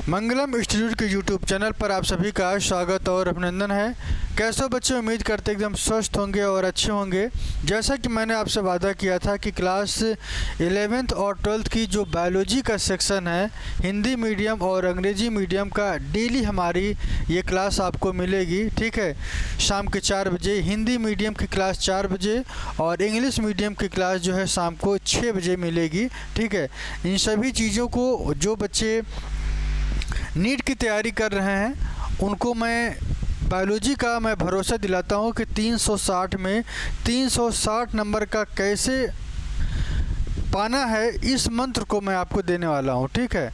मंगलम institute के YouTube channel पर आप सभी का स्वागत और अभिनंदन है। कैसे हो बच्चे? उम्मीद करते एकदम स्वस्थ होंगे और अच्छे होंगे। जैसा कि मैंने आपसे वादा किया था कि क्लास 11th और 12th की जो बायोलॉजी का सेक्शन है, हिंदी मीडियम और अंग्रेज़ी मीडियम का, डेली हमारी ये क्लास आपको मिलेगी। ठीक है, शाम के 4 बजे हिंदी मीडियम की क्लास 4 बजे और इंग्लिश मीडियम की क्लास जो है शाम को 6 बजे मिलेगी। ठीक है, इन सभी चीज़ों को जो बच्चे नीट की तैयारी कर रहे हैं उनको मैं बायोलॉजी का मैं भरोसा दिलाता हूँ कि 360 में 360 नंबर का कैसे पाना है, इस मंत्र को मैं आपको देने वाला हूँ। ठीक है,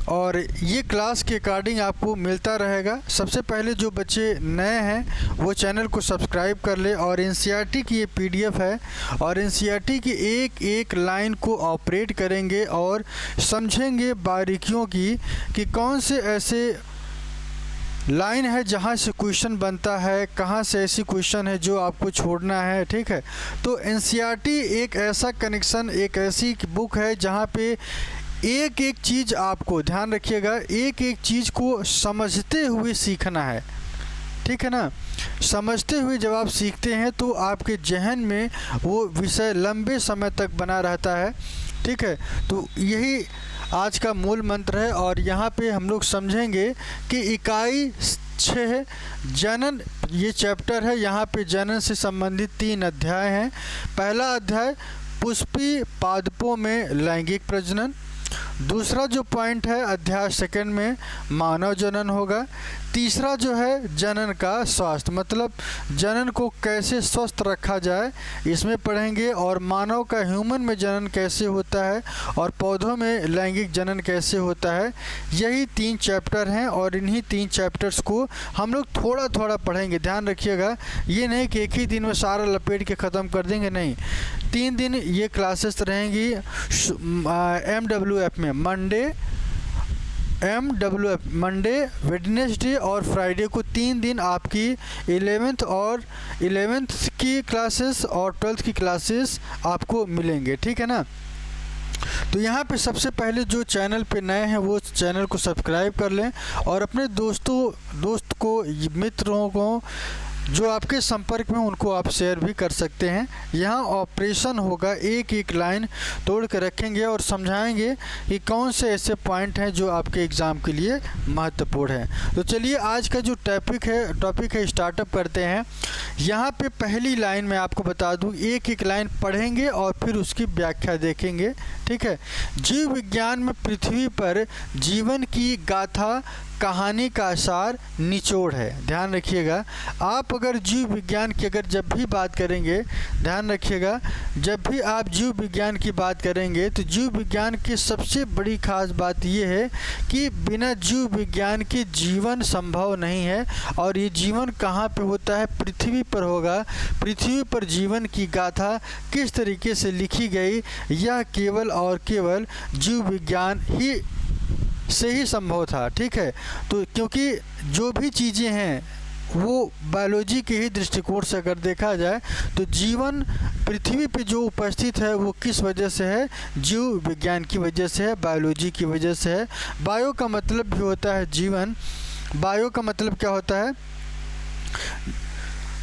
और ये क्लास के अकॉर्डिंग आपको मिलता रहेगा। सबसे पहले जो बच्चे नए हैं वो चैनल को सब्सक्राइब कर ले और एनसीईआरटी की ये पीडीएफ है और एनसीईआरटी की एक एक लाइन को ऑपरेट करेंगे और समझेंगे बारीकियों की कि कौन से ऐसे लाइन है जहाँ से क्वेश्चन बनता है, कहाँ से ऐसी क्वेश्चन है जो आपको छोड़ना है। ठीक है, तो एनसीईआरटी एक ऐसा कनेक्शन, एक ऐसी बुक है जहाँ पे एक एक चीज़ आपको ध्यान रखिएगा, एक एक चीज़ को समझते हुए सीखना है। ठीक है ना, समझते हुए जब आप सीखते हैं तो आपके जहन में वो विषय लंबे समय तक बना रहता है। ठीक है, तो यही आज का मूल मंत्र है और यहाँ पे हम लोग समझेंगे कि इकाई 6 जनन ये चैप्टर है। यहाँ पे जनन से संबंधित 3 अध्याय हैं। पहला अध्याय पुष्पी पादपों में लैंगिक प्रजनन। दूसरा जो पॉइंट है अध्याय 2 में मानव जनन होगा। तीसरा जो है जनन का स्वास्थ्य, मतलब जनन को कैसे स्वस्थ रखा जाए, इसमें पढ़ेंगे। और मानव का ह्यूमन में जनन कैसे होता है और पौधों में लैंगिक जनन कैसे होता है। यही 3 चैप्टर हैं और इन्हीं 3 चैप्टर्स को हम लोग थोड़ा थोड़ा पढ़ेंगे। ध्यान रखिएगा, ये नहीं कि एक ही दिन में सारा लपेट के ख़त्म कर देंगे, नहीं। 3 दिन ये क्लासेस रहेंगी MWF में। मंडे, वेडनेसडे और फ्राइडे को 3 दिन आपकी 11th की क्लासेस और 12th की क्लासेस आपको मिलेंगे। ठीक है ना, तो यहाँ पे सबसे पहले जो चैनल पे नए हैं वो चैनल को सब्सक्राइब कर लें और अपने दोस्त को, मित्रों को जो आपके संपर्क में, उनको आप शेयर भी कर सकते हैं। यहाँ ऑपरेशन होगा, एक एक लाइन तोड़ कर रखेंगे और समझाएंगे कि कौन से ऐसे पॉइंट हैं जो आपके एग्ज़ाम के लिए महत्वपूर्ण हैं। तो चलिए आज का जो टॉपिक है स्टार्टअप करते हैं। यहाँ पे पहली लाइन मैं आपको बता दूँ, एक एक लाइन पढ़ेंगे और फिर उसकी व्याख्या देखेंगे। ठीक है, जीव विज्ञान में पृथ्वी पर जीवन की गाथा कहानी का सार निचोड़ है। ध्यान रखिएगा, आप अगर जीव विज्ञान की जब भी बात करेंगे, ध्यान रखिएगा, जब भी आप जीव विज्ञान की बात करेंगे तो जीव विज्ञान की सबसे बड़ी खास बात यह है कि बिना जीव विज्ञान के जीवन संभव नहीं है। और ये जीवन कहाँ पे होता है? पृथ्वी पर होगा। पृथ्वी पर जीवन की गाथा किस तरीके से लिखी गई, यह केवल और केवल जीव विज्ञान ही से ही संभव था। ठीक है, तो क्योंकि जो भी चीज़ें हैं वो बायोलॉजी के ही दृष्टिकोण से अगर देखा जाए तो जीवन पृथ्वी पे जो उपस्थित है वो किस वजह से है? जीव विज्ञान की वजह से है, बायोलॉजी की वजह से है। बायो का मतलब भी होता है जीवन। बायो का मतलब क्या होता है?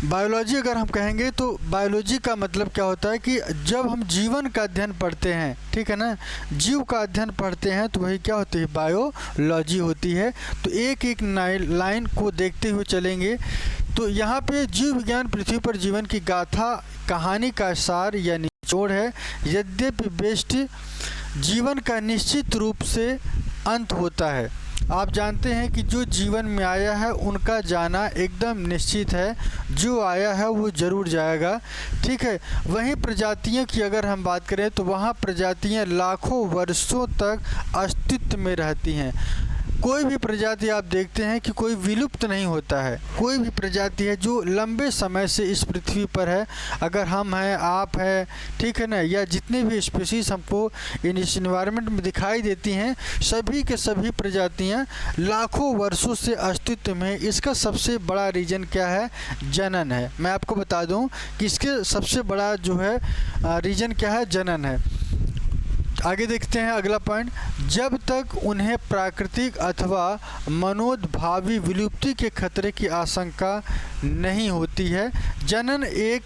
बायोलॉजी अगर हम कहेंगे तो बायोलॉजी का मतलब क्या होता है कि जब हम जीवन का अध्ययन पढ़ते हैं, ठीक है ना, जीव का अध्ययन पढ़ते हैं तो वही क्या होती है? बायोलॉजी होती है। तो एक एक लाइन को देखते हुए चलेंगे। तो यहाँ पे जीव विज्ञान पृथ्वी पर जीवन की गाथा कहानी का सार या निचोड़ है। यद्यपि बेस्ट जीवन का निश्चित रूप से अंत होता है। आप जानते हैं कि जो जीवन में आया है उनका जाना एकदम निश्चित है, जो आया है वो ज़रूर जाएगा। ठीक है, वहीं प्रजातियों की अगर हम बात करें तो वहाँ प्रजातियाँ लाखों वर्षों तक अस्तित्व में रहती हैं। कोई भी प्रजाति आप देखते हैं कि कोई विलुप्त नहीं होता है। कोई भी प्रजाति है जो लंबे समय से इस पृथ्वी पर है, अगर हम हैं, आप हैं, ठीक है ना, या जितने भी स्पीशीज़ हमको इस इन्वायरमेंट में दिखाई देती हैं, सभी के सभी प्रजातियां लाखों वर्षों से अस्तित्व में। इसका सबसे बड़ा रीज़न क्या है? जनन है। मैं आपको बता दूं कि इसके सबसे बड़ा जो है रीज़न क्या है? जनन है। आगे देखते हैं अगला पॉइंट, जब तक उन्हें प्राकृतिक अथवा मनोदभावी विलुप्ति के खतरे की आशंका नहीं होती है, जनन एक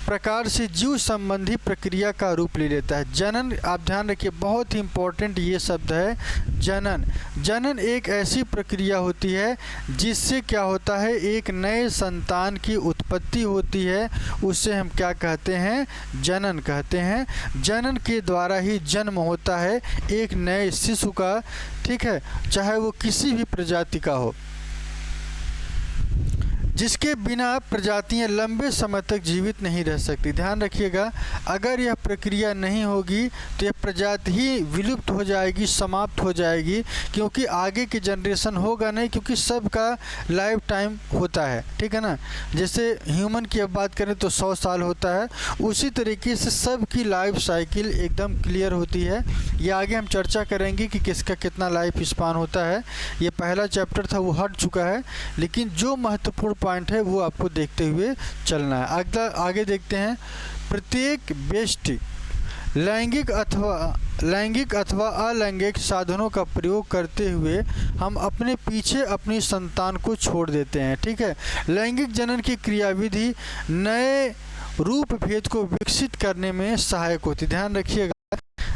प्रकार से जीव संबंधी प्रक्रिया का रूप ले लेता है। जनन, आप ध्यान रखिए, बहुत ही इम्पोर्टेंट ये शब्द है जनन। जनन एक ऐसी प्रक्रिया होती है जिससे क्या होता है, एक नए संतान की उत्पत्ति होती है, उसे हम क्या कहते हैं, जनन कहते हैं। जनन के द्वारा ही जन्म होता है एक नए शिशु का, ठीक है, चाहे वो किसी भी प्रजाति का हो, जिसके बिना प्रजातियां लंबे समय तक जीवित नहीं रह सकती। ध्यान रखिएगा, अगर यह प्रक्रिया नहीं होगी तो यह प्रजाति ही विलुप्त हो जाएगी, समाप्त हो जाएगी, क्योंकि आगे की जनरेशन होगा नहीं, क्योंकि सबका लाइफ टाइम होता है, ठीक है ना। जैसे ह्यूमन की अब बात करें तो 100 साल होता है, उसी तरीके से सबकी लाइफ साइकिल एकदम क्लियर होती है। ये आगे हम चर्चा करेंगे कि किसका कितना लाइफ स्पान होता है। ये पहला चैप्टर था, वो हट चुका है, लेकिन जो महत्वपूर्ण पॉइंट है वो आपको देखते हुए चलना है। अगला आगे देखते हैं, प्रत्येक व्यष्टि लैंगिक अथवा अलैंगिक साधनों का प्रयोग करते हुए हम अपने पीछे अपनी संतान को छोड़ देते हैं, ठीक है। लैंगिक जनन की क्रियाविधि नए रूप भेद को विकसित करने में सहायक होती। ध्यान रखिएगा,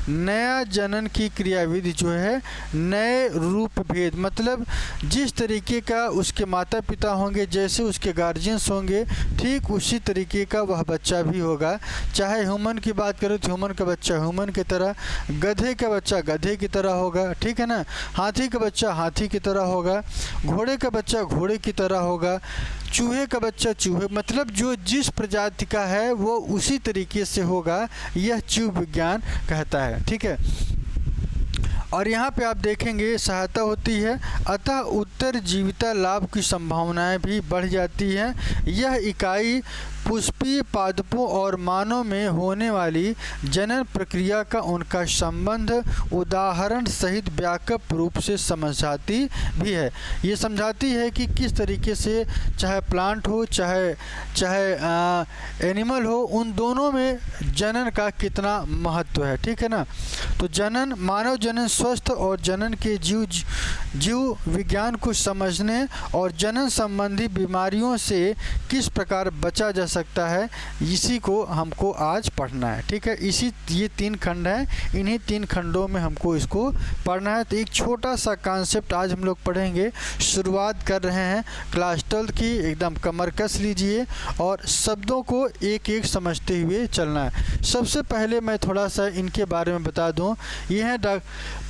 नया जनन की क्रियाविधि जो है नए रूप भेद, मतलब जिस तरीके का उसके माता पिता होंगे, जैसे उसके गार्जियंस होंगे, ठीक उसी तरीके का वह बच्चा भी होगा। चाहे ह्यूमन की बात करें तो ह्यूमन का बच्चा ह्यूमन की तरह, गधे का बच्चा गधे की तरह होगा, ठीक है ना, हाथी का बच्चा हाथी की तरह होगा, घोड़े का बच्चा घोड़े की तरह होगा, चूहे का बच्चा चूहे, मतलब जो जिस प्रजाति का है वो उसी तरीके से होगा, यह जीव विज्ञान कहता है, ठीक है। और यहाँ पे आप देखेंगे सहायता होती है, अतः उत्तरजीविता लाभ की संभावनाएं भी बढ़ जाती हैं। यह इकाई पुष्पीय पादपों और मानव में होने वाली जनन प्रक्रिया का उनका संबंध उदाहरण सहित व्यापक रूप से समझाती भी है। ये समझाती है कि किस तरीके से चाहे प्लांट हो चाहे एनिमल हो, उन दोनों में जनन का कितना महत्व है, ठीक है ना। तो जनन, मानव जनन स्वस्थ और जनन के जीव विज्ञान को समझने और जनन संबंधी बीमारियों से किस प्रकार बचा जा सकता है, इसी को हमको आज पढ़ना है, ठीक है। ये 3 खंड हैं, इन्हीं 3 खंडों में हमको इसको पढ़ना है। तो एक छोटा सा कॉन्सेप्ट आज हम लोग पढ़ेंगे, शुरुआत कर रहे हैं क्लास 12 की, एकदम कमर कस लीजिए और शब्दों को एक एक समझते हुए चलना है। सबसे पहले मैं थोड़ा सा इनके बारे में बता दूं, ये हैं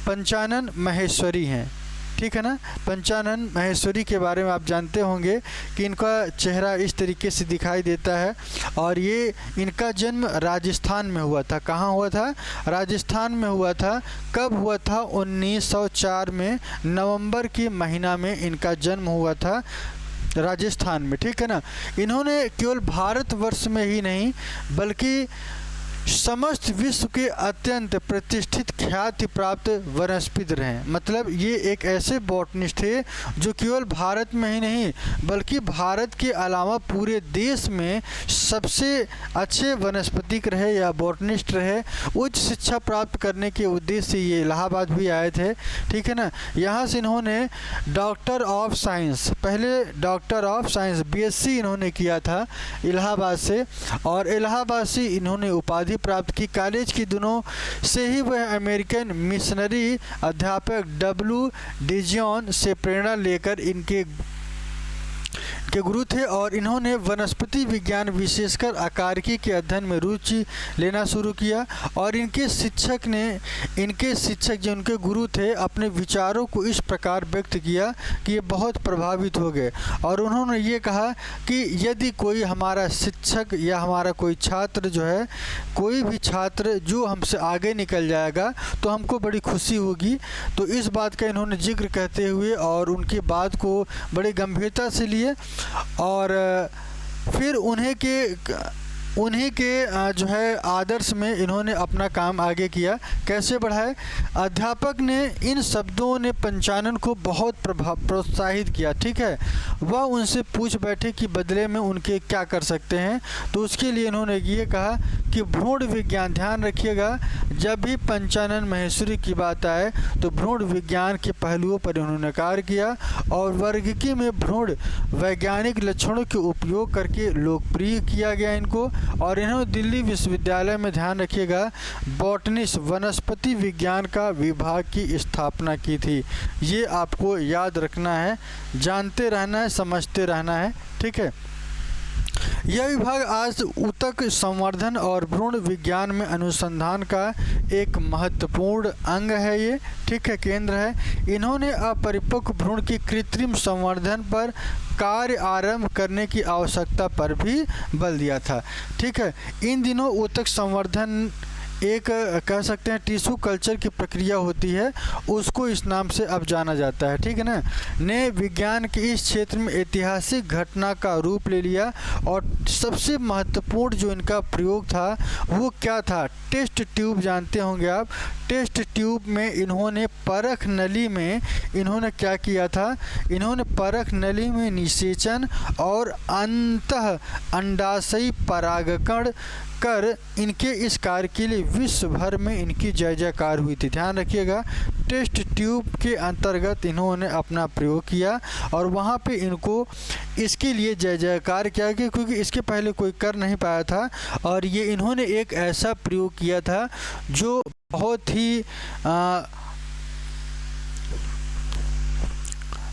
पंचानन माहेश्वरी हैं, ठीक है ना। पंचानन माहेश्वरी के बारे में आप जानते होंगे कि इनका चेहरा इस तरीके से दिखाई देता है, और ये इनका जन्म राजस्थान में हुआ था। कहाँ हुआ था? राजस्थान में हुआ था। कब हुआ था? 1904 में नवंबर के महीना में इनका जन्म हुआ था राजस्थान में, ठीक है ना। इन्होंने केवल भारतवर्ष में ही नहीं बल्कि समस्त विश्व के अत्यंत प्रतिष्ठित ख्याति प्राप्त वनस्पति रहे। मतलब ये एक ऐसे बॉटनिस्ट थे जो केवल भारत में ही नहीं बल्कि भारत के अलावा पूरे देश में सबसे अच्छे वनस्पतिक रहे या बॉटनिस्ट रहे। उच्च शिक्षा प्राप्त करने के उद्देश्य से ये इलाहाबाद भी आए थे, ठीक है ना। यहाँ से इन्होंने डॉक्टर ऑफ साइंस, पहले डॉक्टर ऑफ साइंस बीएससी इन्होंने किया था इलाहाबाद से, और इलाहाबाद से इन्होंने उपाधि प्राप्त की। कॉलेज के दिनों से ही वह अमेरिकन मिशनरी अध्यापक डब्ल्यू डिजियन से प्रेरणा लेकर इनके गुरु थे, और इन्होंने वनस्पति विज्ञान विशेषकर आकारिकी के अध्ययन में रुचि लेना शुरू किया। और इनके शिक्षक जो उनके गुरु थे अपने विचारों को इस प्रकार व्यक्त किया कि ये बहुत प्रभावित हो गए, और उन्होंने ये कहा कि यदि कोई हमारा शिक्षक या हमारा कोई छात्र जो है, कोई भी छात्र जो हमसे आगे निकल जाएगा तो हमको बड़ी खुशी होगी। तो इस बात का इन्होंने जिक्र करते हुए और उनकी बात को बड़ी गंभीरता से लिए, और फिर उन्हीं के जो है आदर्श में इन्होंने अपना काम आगे किया। कैसे बढ़ाए? अध्यापक ने इन शब्दों ने पंचानन को बहुत प्रोत्साहित किया, ठीक है। वह उनसे पूछ बैठे कि बदले में उनके क्या कर सकते हैं। तो उसके लिए इन्होंने ये कहा कि भ्रूण विज्ञान, ध्यान रखिएगा, जब भी पंचानन माहेश्वरी की बात आए तो भ्रूण विज्ञान के पहलुओं पर इन्होंने कार्य किया और वर्गीकी में भ्रूण वैज्ञानिक लक्षणों के उपयोग करके लोकप्रिय किया गया इनको। और इन्होंने दिल्ली विश्वविद्यालय में, ध्यान रखिएगा, बॉटनिस्ट वनस्पति विज्ञान का विभाग की स्थापना की थी। ये आपको याद रखना है, जानते रहना है, समझते रहना है, ठीक है। यह विभाग आज ऊतक संवर्धन और भ्रूण विज्ञान में अनुसंधान का एक महत्वपूर्ण अंग है, ये, ठीक है, केंद्र है। इन्होंने अपरिपक्व भ्रूण की कृत्रिम संवर्धन पर कार्य आरंभ करने की आवश्यकता पर भी बल दिया था, ठीक है। इन दिनों ऊतक संवर्धन एक कह सकते हैं टिश्यू कल्चर की प्रक्रिया होती है, उसको इस नाम से अब जाना जाता है, ठीक है ना। ने विज्ञान के इस क्षेत्र में ऐतिहासिक घटना का रूप ले लिया और सबसे महत्वपूर्ण जो इनका प्रयोग था वो क्या था? टेस्ट ट्यूब, जानते होंगे आप। टेस्ट ट्यूब में इन्होंने परख नली में इन्होंने क्या किया था? इन्होंने परख नली में निषेचन और अंतः अंडाशयी परागकण कर इनके इस कार्य के लिए विश्व भर में इनकी जय जयकार हुई थी। ध्यान रखिएगा, टेस्ट ट्यूब के अंतर्गत इन्होंने अपना प्रयोग किया और वहाँ पे इनको इसके लिए जय जयकार किया गया, क्योंकि इसके पहले कोई कर नहीं पाया था। और ये इन्होंने एक ऐसा प्रयोग किया था जो बहुत ही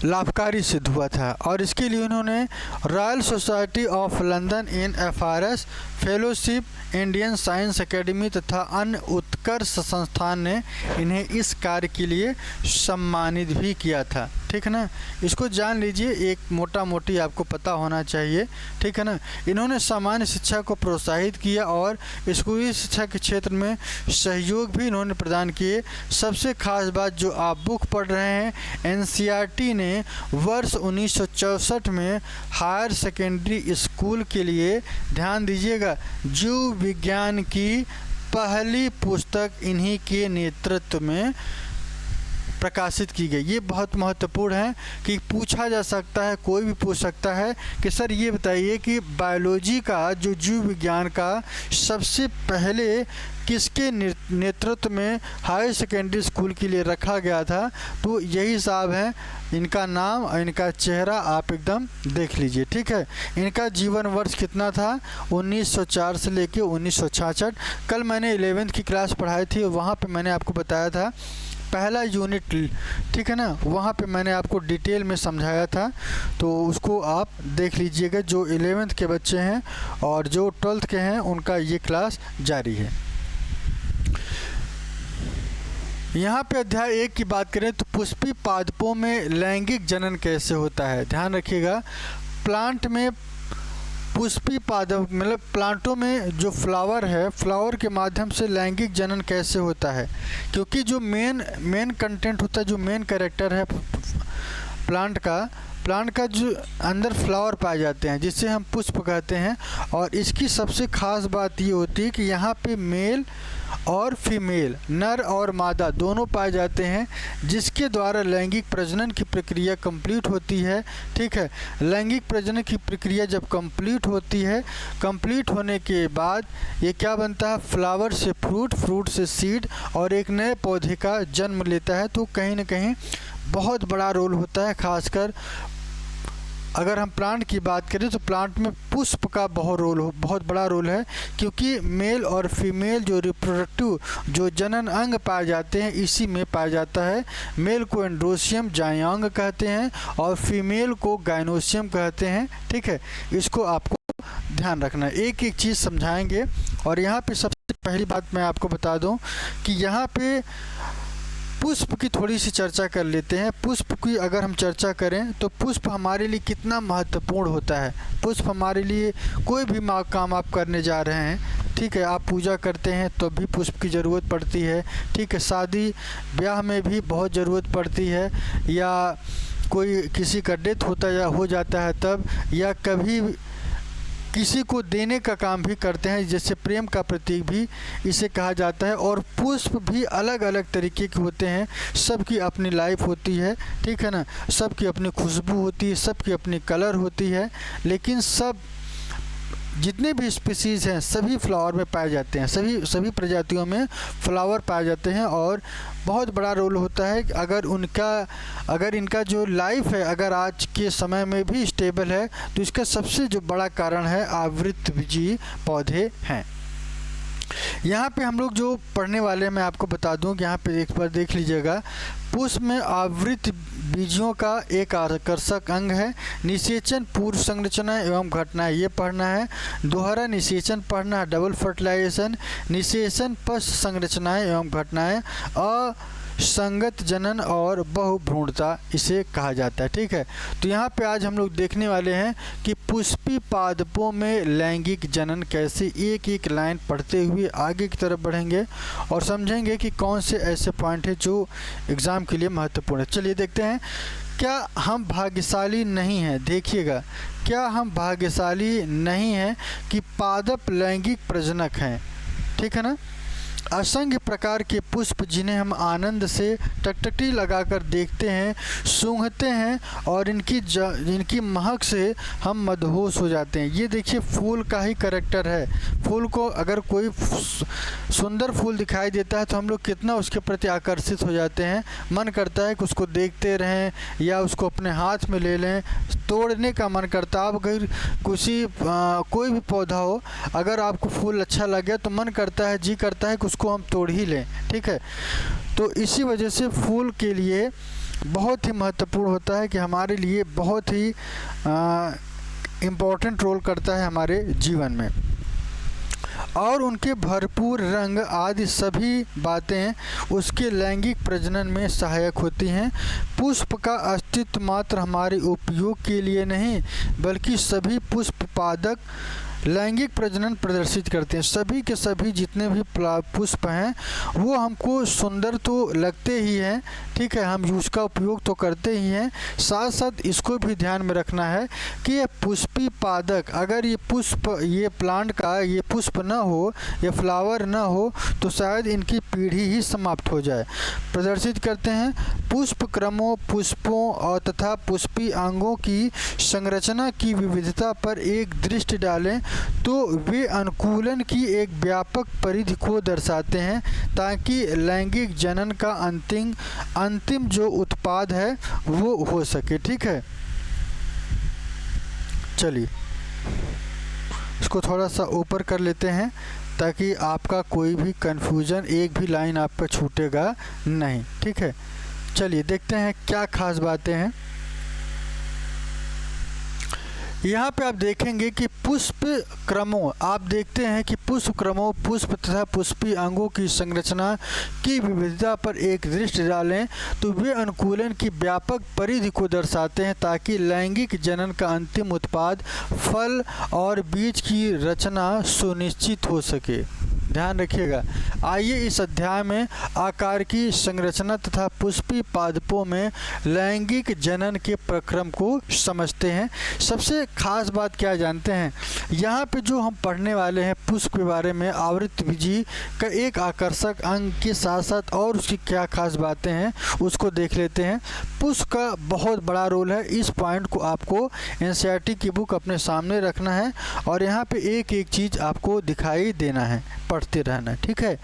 लाभकारी सिद्ध हुआ था। और इसके लिए उन्होंने royal society of London in FRS fellowship, Indian science academy तथा अन्य उत्कर्ष संस्थान ने इन्हें इस कार्य के लिए सम्मानित भी किया था, ठीक है ना। इसको जान लीजिए, एक मोटा मोटी आपको पता होना चाहिए, ठीक है ना। इन्होंने सामान्य शिक्षा को प्रोत्साहित किया और स्कूली शिक्षा के क्षेत्र में सहयोग भी इन्होंने प्रदान किए। सबसे खास बात जो आप बुक पढ़ रहे हैं, NCERT ने वर्ष 1964 में हायर सेकेंडरी स्कूल के लिए, ध्यान दीजिएगा, जीव विज्ञान की पहली पुस्तक इन्हीं के नेतृत्व में प्रकाशित की गई। ये बहुत महत्वपूर्ण है कि पूछा जा सकता है, कोई भी पूछ सकता है कि सर ये बताइए कि बायोलॉजी का जो जीव विज्ञान का सबसे पहले किसके नेतृत्व में हायर सेकेंडरी स्कूल के लिए रखा गया था? तो यही साहब हैं, इनका नाम और इनका चेहरा आप एकदम देख लीजिए, ठीक है। इनका जीवन वर्ष कितना था? 1904 से लेके 1966। कल मैंने 11th की क्लास पढ़ाई थी, वहाँ पे मैंने आपको बताया था पहला यूनिट, ठीक है ना, वहाँ पे मैंने आपको डिटेल में समझाया था, तो उसको आप देख लीजिएगा। जो 11th के बच्चे हैं और जो 12th के हैं उनका ये क्लास जारी है। यहाँ पे अध्याय 1 की बात करें तो पुष्पी पादपों में लैंगिक जनन कैसे होता है? ध्यान रखिएगा, प्लांट में पुष्पी पादप मतलब प्लांटों में जो फ्लावर है, फ्लावर के माध्यम से लैंगिक जनन कैसे होता है? क्योंकि जो मेन कंटेंट होता है, जो मेन कैरेक्टर है प्लांट का जो अंदर फ्लावर पाए जाते हैं जिससे हम पुष्प कहते हैं। और इसकी सबसे खास बात ये होती है कि यहाँ पे मेल और फीमेल, नर और मादा दोनों पाए जाते हैं, जिसके द्वारा लैंगिक प्रजनन की प्रक्रिया कंप्लीट होती है, ठीक है। लैंगिक प्रजनन की प्रक्रिया जब कंप्लीट होती है, कंप्लीट होने के बाद ये क्या बनता है? फ्लावर से फ्रूट, फ्रूट से सीड और एक नए पौधे का जन्म लेता है। तो कहीं ना कहीं बहुत बड़ा रोल होता है, खासकर अगर हम प्लांट की बात करें तो प्लांट में पुष्प का बहुत बड़ा रोल है, क्योंकि मेल और फीमेल जो रिप्रोडक्टिव जो जनन अंग पाए जाते हैं इसी में पाया जाता है। मेल को एंड्रोसियम जायांग कहते हैं और फीमेल को गाइनोसियम कहते हैं, ठीक है। इसको आपको ध्यान रखना है, एक एक चीज़ समझाएंगे। और यहाँ पे सबसे पहली बात मैं आपको बता दूँ कि यहाँ पे पुष्प की थोड़ी सी चर्चा कर लेते हैं। पुष्प की अगर हम चर्चा करें तो पुष्प हमारे लिए कितना महत्वपूर्ण होता है। पुष्प हमारे लिए कोई भी काम आप करने जा रहे हैं, ठीक है, आप पूजा करते हैं तो भी पुष्प की ज़रूरत पड़ती है, ठीक है। शादी ब्याह में भी बहुत ज़रूरत पड़ती है, या कोई किसी का डेथ होता या हो जाता है तब, या कभी किसी को देने का काम भी करते हैं, जैसे प्रेम का प्रतीक भी इसे कहा जाता है। और पुष्प भी अलग अलग तरीके के होते हैं, सबकी अपनी लाइफ होती है, ठीक है ना, सबकी अपनी खुशबू होती है, सबकी अपनी कलर होती है, लेकिन सब जितने भी स्पीसीज़ हैं सभी फ्लावर में पाए जाते हैं, सभी प्रजातियों में फ्लावर पाए जाते हैं। और बहुत बड़ा रोल होता है अगर इनका जो लाइफ है अगर आज के समय में भी स्टेबल है तो इसका सबसे जो बड़ा कारण है आवृतबीजी पौधे हैं। यहाँ पे हम लोग जो पढ़ने वाले हैं मैं आपको बता दूं कि यहाँ पे एक बार देख लीजिएगा। पुष्प में आवृत बीजों का एक आकर्षक अंग है। निषेचन, पूर्व संरचना एवं घटनाएं ये पढ़ना है। दोहरा निषेचन पढ़ना है, डबल फर्टिलाइजेशन। निषेचन, पश्च संरचनाएं एवं घटनाएं, असंगत जनन और बहुभ्रूणता इसे कहा जाता है। ठीक है, तो यहाँ पे आज हम लोग देखने वाले हैं कि पुष्पी पादपों में लैंगिक जनन कैसे, एक एक लाइन पढ़ते हुए आगे की तरफ बढ़ेंगे और समझेंगे कि कौन से ऐसे पॉइंट हैं जो एग्ज़ाम के लिए महत्वपूर्ण है। चलिए देखते हैं। क्या हम भाग्यशाली नहीं हैं? देखिएगा, क्या हम भाग्यशाली नहीं हैं कि पादप लैंगिक प्रजनक हैं? ठीक है ना। असंख्य प्रकार के पुष्प जिन्हें हम आनंद से टकटकी लगाकर देखते हैं, सूंघते हैं और इनकी महक से हम मदहोश हो जाते हैं। ये देखिए फूल का ही करैक्टर है। फूल को अगर कोई सुंदर फूल दिखाई देता है तो हम लोग कितना उसके प्रति आकर्षित हो जाते हैं, मन करता है कि उसको देखते रहें या उसको अपने हाथ में ले लें, तोड़ने का मन करता है। अब अगर कोई भी पौधा हो, अगर आपको फूल अच्छा लगे तो मन करता है, जी करता है कि उसको हम तोड़ ही लें। ठीक है, तो इसी वजह से फूल के लिए बहुत ही महत्वपूर्ण होता है कि हमारे लिए बहुत ही इम्पोर्टेंट रोल करता है हमारे जीवन में। और उनके भरपूर रंग आदि सभी बातें उसके लैंगिक प्रजनन में सहायक होती हैं। पुष्प का अस्तित्व मात्र हमारे उपयोग के लिए नहीं बल्कि सभी पुष्प पादक लैंगिक प्रजनन प्रदर्शित करते हैं। सभी के सभी जितने भी पुष्प हैं वो हमको सुंदर तो लगते ही हैं, ठीक है, हम उसका उपयोग तो करते ही हैं, साथ साथ इसको भी ध्यान में रखना है कि ये पुष्पी पादक, अगर ये प्लांट का ये पुष्प न हो, ये फ्लावर न हो तो शायद इनकी पीढ़ी ही समाप्त हो जाए। प्रदर्शित करते हैं पुष्प क्रमों, पुष्पों और तथा पुष्पी अंगों की संरचना की विविधता पर एक दृष्टि डालें तो वे अनुकूलन की एक व्यापक परिधि को दर्शाते हैं ताकि लैंगिक जनन का अंतिम जो उत्पाद है वो हो सके। ठीक है, चलिए इसको थोड़ा सा ऊपर कर लेते हैं ताकि आपका कोई भी कंफ्यूजन, एक भी लाइन आप पर छूटेगा नहीं। ठीक है, चलिए देखते हैं क्या खास बातें हैं। यहाँ पे आप देखेंगे कि पुष्प क्रमों, आप देखते हैं कि पुष्प क्रमों, पुष्प तथा पुष्पी अंगों की संरचना की विविधता पर एक दृष्टि डालें तो वे अनुकूलन की व्यापक परिधि को दर्शाते हैं ताकि लैंगिक जनन का अंतिम उत्पाद फल और बीज की रचना सुनिश्चित हो सके। ध्यान रखिएगा। आइए इस अध्याय में आकार की संरचना तथा पुष्पी पादपों में लैंगिक जनन के प्रक्रम को समझते हैं। सबसे खास बात क्या जानते हैं, यहाँ पे जो हम पढ़ने वाले हैं पुष्प के बारे में, आवृतबीजी का एक आकर्षक अंग के साथ साथ और उसकी क्या खास बातें हैं उसको देख लेते हैं। पुष्प का बहुत बड़ा रोल है। इस पॉइंट को आपको एनसीईआरटी की बुक अपने सामने रखना है और यहाँ पे एक एक चीज़ आपको दिखाई देना है, पढ़ते रहना। ठीक है,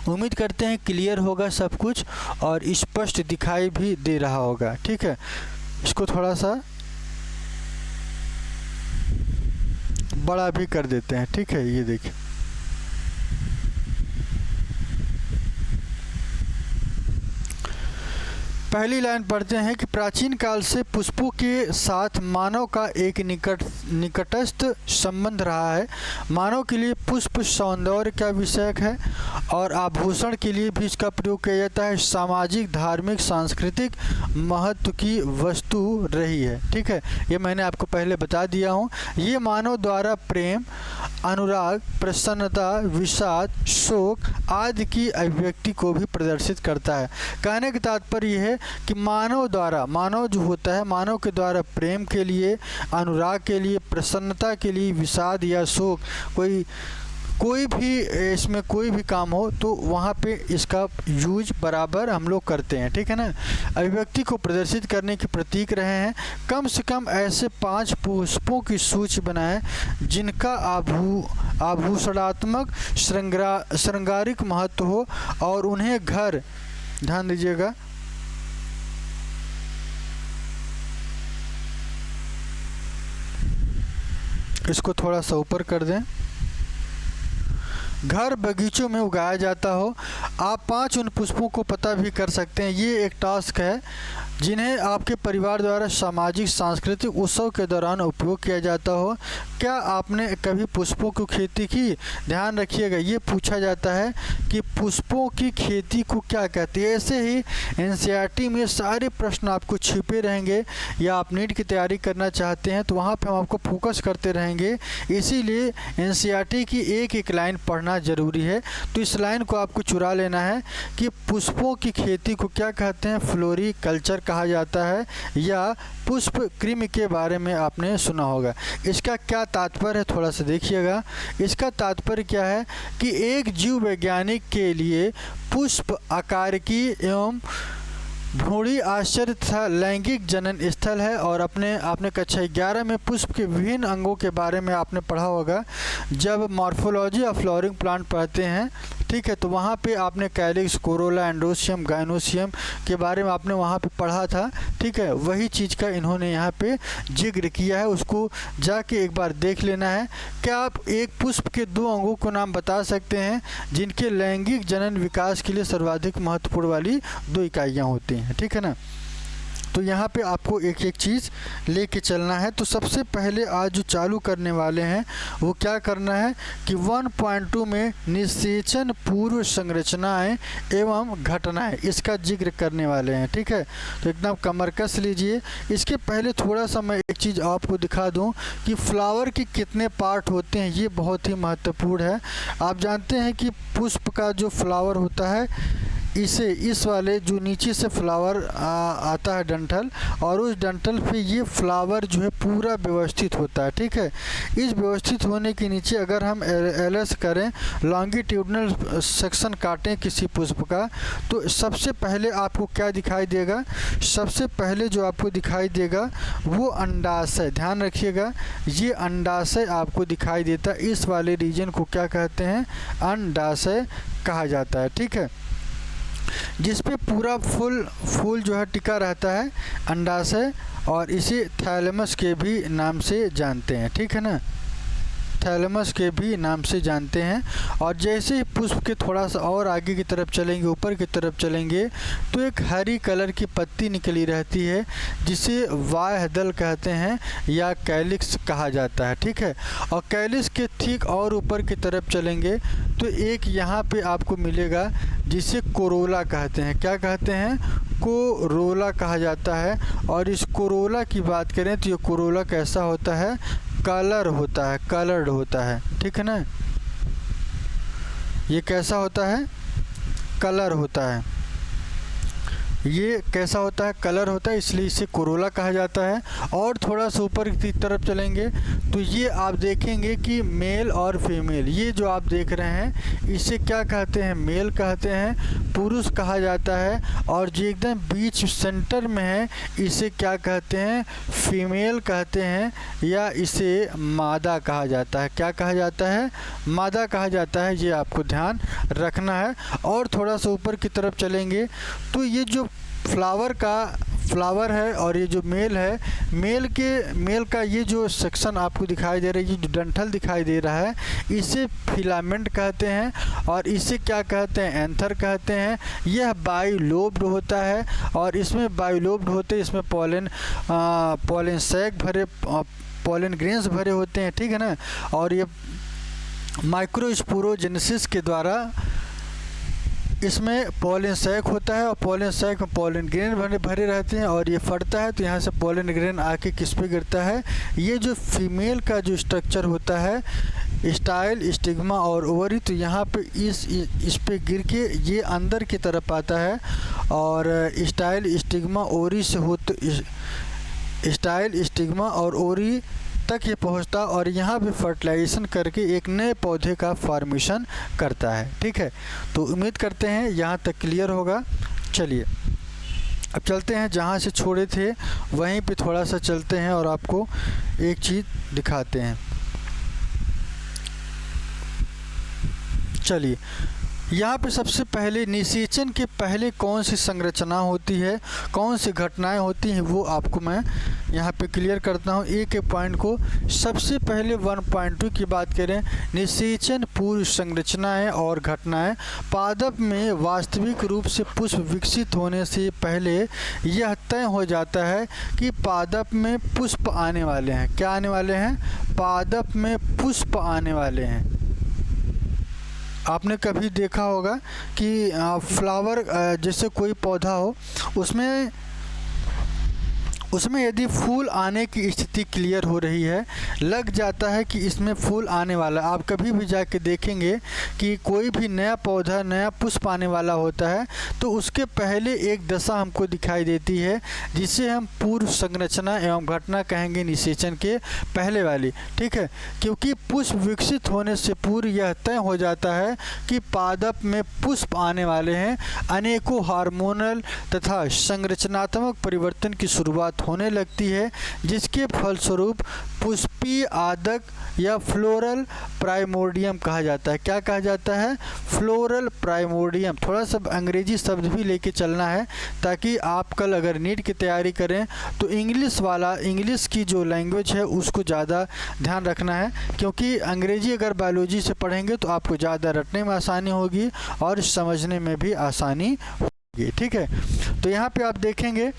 उम्मीद करते हैं क्लियर होगा सब कुछ और स्पष्ट दिखाई भी दे रहा होगा। ठीक है, इसको थोड़ा सा बड़ा भी कर देते हैं। ठीक है, ये देखिए पहली लाइन पढ़ते हैं कि प्राचीन काल से पुष्पों के साथ मानव का एक निकटस्थ संबंध रहा है। मानव के लिए पुष्प सौंदर्य का विषयक है और आभूषण के लिए भी इसका प्रयोग किया जाता है। सामाजिक, धार्मिक, सांस्कृतिक महत्व की वस्तु रही है। ठीक है, ये मैंने आपको पहले बता दिया हूँ। ये मानव द्वारा प्रेम, अनुराग, प्रसन्नता, विषाद, शोक आदि की अभिव्यक्ति को भी प्रदर्शित करता है। कहने का तात्पर्य यह है कि मानव जो होता है, मानव के द्वारा प्रेम के लिए, अनुराग के लिए, प्रसन्नता के लिए, विषाद या शोक, कोई कोई भी इसमें कोई भी काम हो तो वहाँ पे इसका यूज बराबर हम लोग करते हैं, ठीक है ना। अभिव्यक्ति को प्रदर्शित करने के प्रतीक रहे हैं। कम से कम ऐसे 5 पुष्पों की सूची बनाएं जिनका आभूषणात्मक श्रृंगारिक महत्व हो और उन्हें घर, ध्यान दीजिएगा, इसको थोड़ा सा ऊपर कर दें, घर बगीचों में उगाया जाता हो। आप 5 उन पुष्पों को पता भी कर सकते हैं। ये एक टास्क है जिन्हें आपके परिवार द्वारा सामाजिक सांस्कृतिक उत्सव के दौरान उपयोग किया जाता हो। क्या आपने कभी पुष्पों की खेती की? ध्यान रखिएगा, ये पूछा जाता है कि पुष्पों की खेती को क्या कहते हैं। ऐसे ही एनसीईआरटी में सारे प्रश्न आपको छिपे रहेंगे, या आप नीट की तैयारी करना चाहते हैं तो वहाँ पे हम आपको फोकस करते रहेंगे। इसीलिए एनसीईआरटी की एक एक लाइन पढ़ना ज़रूरी है। तो इस लाइन को आपको चुरा लेना है कि पुष्पों की खेती को क्या कहते हैं, फ्लोरिकल्चर कहा जाता है, या पुष्प कृमि के बारे में आपने सुना होगा। इसका क्या तात्पर्य है, थोड़ा सा देखिएगा। इसका तात्पर्य क्या है कि एक जीव वैज्ञानिक के लिए पुष्प आकारिकी एवं भ्रूणी आश्चर्य तथा लैंगिक जनन स्थल है। और आपने कक्षा 11 में पुष्प के विभिन्न अंगों के बारे में आपने पढ़ा होगा, जब मॉर्फोलॉजी ऑफ फ्लावरिंग प्लांट पढ़ते हैं, ठीक है, तो वहाँ पे आपने कैलिक्स, कोरोला, एंडोसियम, गाइनोसियम के बारे में आपने वहाँ पे पढ़ा था, ठीक है। वही चीज़ का इन्होंने यहाँ पे जिक्र किया है, उसको जाके एक बार देख लेना है। क्या आप एक पुष्प के 2 अंगों को नाम बता सकते हैं जिनके लैंगिक जनन विकास के लिए सर्वाधिक महत्वपूर्ण वाली 2 इकाइयाँ होती हैं, ठीक है ना। तो यहाँ पे आपको एक एक चीज़ लेके चलना है। तो सबसे पहले आज जो चालू करने वाले हैं वो क्या करना है कि 1.2 में निषेचन पूर्व संरचनाएं एवं घटनाएं, इसका जिक्र करने वाले हैं, ठीक है। तो एकदम कमर कस लीजिए। इसके पहले थोड़ा सा मैं एक चीज़ आपको दिखा दूं कि फ्लावर के कितने पार्ट होते हैं, ये बहुत ही महत्वपूर्ण है। आप जानते हैं कि पुष्प का जो फ्लावर होता है, इस वाले जो नीचे से फ्लावर आता है डंठल, और उस डंठल पे ये फ्लावर जो है पूरा व्यवस्थित होता है, ठीक है। इस व्यवस्थित होने के नीचे अगर हम एलएस करें, लॉन्गिट्यूडनल सेक्शन काटें किसी पुष्प का, तो सबसे पहले आपको क्या दिखाई देगा? सबसे पहले जो आपको दिखाई देगा वो अंडाशय, ध्यान रखिएगा, ये अंडाशय आपको दिखाई देता है। इस वाले रीजन को क्या कहते हैं? अंडाशय कहा जाता है, ठीक है। जिस पे पूरा फूल जो है टिका रहता है, अंडाशय, और इसे थैलेमस के भी नाम से जानते हैं, ठीक है ना, थैलेमस के भी नाम से जानते हैं। और जैसे ही पुष्प के थोड़ा सा और आगे की तरफ चलेंगे, ऊपर की तरफ चलेंगे, तो एक हरी कलर की पत्ती निकली रहती है जिसे बाह्यदल कहते हैं या कैलिक्स कहा जाता है, ठीक है। और कैलिक्स के ठीक और ऊपर की तरफ चलेंगे तो एक यहाँ पे आपको मिलेगा जिसे कोरोला कहते हैं। क्या कहते हैं? कोरोला कहा जाता है। और इस कोरोला की बात करें तो ये कोरोला कैसा होता है? कलर्ड होता है, ठीक है ना। ये कैसा होता है? कलर होता है। ये कैसा होता है? कलर होता है, इसलिए इसे कोरोला कहा जाता है। और थोड़ा सा ऊपर की तरफ चलेंगे तो ये आप देखेंगे कि मेल और फीमेल, ये जो आप देख रहे हैं इसे क्या कहते हैं? मेल कहते हैं, पुरुष कहा जाता है। और जो एकदम बीच सेंटर में है इसे क्या कहते हैं? फीमेल कहते हैं, या इसे मादा कहा जाता है। क्या कहा जाता है? मादा कहा जाता है। ये आपको ध्यान रखना है। और थोड़ा सा ऊपर की तरफ चलेंगे तो ये जो फ्लावर है और ये जो मेल है, मेल का ये जो सेक्शन आपको दिखाई दे रहा है, ये जो डंठल दिखाई दे रहा है, इसे फिलामेंट कहते हैं। और इसे क्या कहते हैं? एंथर कहते हैं। यह बाइलोब्ड होता है, और इसमें बाइलोब्ड होते इसमें पॉलन सैक भरे, पॉलन ग्रेन्स भरे होते हैं, ठीक है ना। और ये माइक्रोस्पोरोजेनेसिस के द्वारा इसमें पॉलन सैक होता है, और पॉलन सैक में पॉलन ग्रेन भरे रहते हैं, और ये फटता है तो यहाँ से पॉलन ग्रेन आके किस पे गिरता है? ये जो फीमेल का जो स्ट्रक्चर होता है, स्टाइल, स्टिग्मा और ओवरी, तो यहाँ पे इस पे गिर के ये अंदर की तरफ आता है। और स्टाइल, स्टिग्मा, ओवरी से होते, स्टाइल, स्टिग्मा और ओवरी तक ये पहुंचता और यहाँ पे फर्टिलाइजेशन करके एक नए पौधे का फॉर्मेशन करता है। ठीक है, तो उम्मीद करते हैं यहाँ तक क्लियर होगा। चलिए अब चलते हैं, जहाँ से छोड़े थे वहीं पे थोड़ा सा चलते हैं और आपको एक चीज़ दिखाते हैं। चलिए, यहाँ पे सबसे पहले निषेचन के पहले कौन सी संरचना होती है, कौन सी घटनाएं होती हैं, वो आपको मैं यहाँ पे क्लियर करता हूँ एक एक पॉइंट को। सबसे पहले 1.2 की बात करें, निषेचन पूर्व संरचनाएं और घटनाएं। पादप में वास्तविक रूप से पुष्प विकसित होने से पहले यह तय हो जाता है कि पादप में पुष्प आने वाले हैं। क्या आने वाले हैं? पादप में पुष्प आने वाले हैं। आपने कभी देखा होगा कि फ्लावर जैसे कोई पौधा हो, उसमें यदि फूल आने की स्थिति क्लियर हो रही है, लग जाता है कि इसमें फूल आने वाला। आप कभी भी जाके देखेंगे कि कोई भी नया पौधा, नया पुष्प आने वाला होता है तो उसके पहले एक दशा हमको दिखाई देती है जिसे हम पूर्व संरचना एवं घटना कहेंगे, निषेचन के पहले वाली। ठीक है, क्योंकि पुष्प विकसित होने से पूर्व यह तय हो जाता है कि पादप में पुष्प आने वाले हैं। अनेकों हार्मोनल तथा संरचनात्मक परिवर्तन की शुरुआत होने लगती है, जिसके फलस्वरूप पुष्पीय आदक या फ्लोरल प्राइमोर्डियम कहा जाता है। क्या कहा जाता है? फ्लोरल प्राइमोर्डियम। थोड़ा सा अंग्रेजी शब्द भी लेके चलना है ताकि आप कल अगर नीट की तैयारी करें तो इंग्लिश की जो लैंग्वेज है उसको ज़्यादा ध्यान रखना है, क्योंकि अंग्रेजी अगर बायोलॉजी से पढ़ेंगे तो आपको ज़्यादा रटने में आसानी होगी और समझने में भी आसानी होगी। ठीक है, तो यहाँ पे आप देखेंगे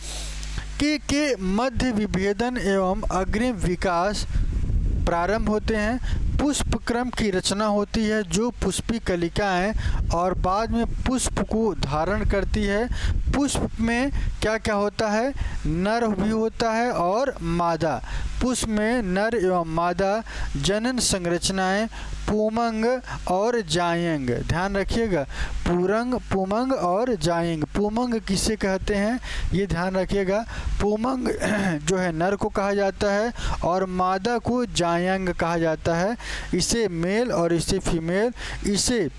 के मध्य विभेदन एवं अग्रिम विकास प्रारंभ होते हैं। पुष्प क्रम की रचना होती है जो पुष्पी कलिकाएं और बाद में पुष्प को धारण करती है। पुष्प में क्या क्या होता है? नर भी होता है और मादा। पुष्प में नर एवं मादा जनन संरचनाएं पुमंग और जायंग। ध्यान रखिएगा, पुमंग और जायंग। पुमंग किसे कहते हैं ये ध्यान रखिएगा। पुमंग जो है नर को कहा जाता है और मादा को जायंग कहा जाता है। इसे मेल और इसे फीमेल, इसे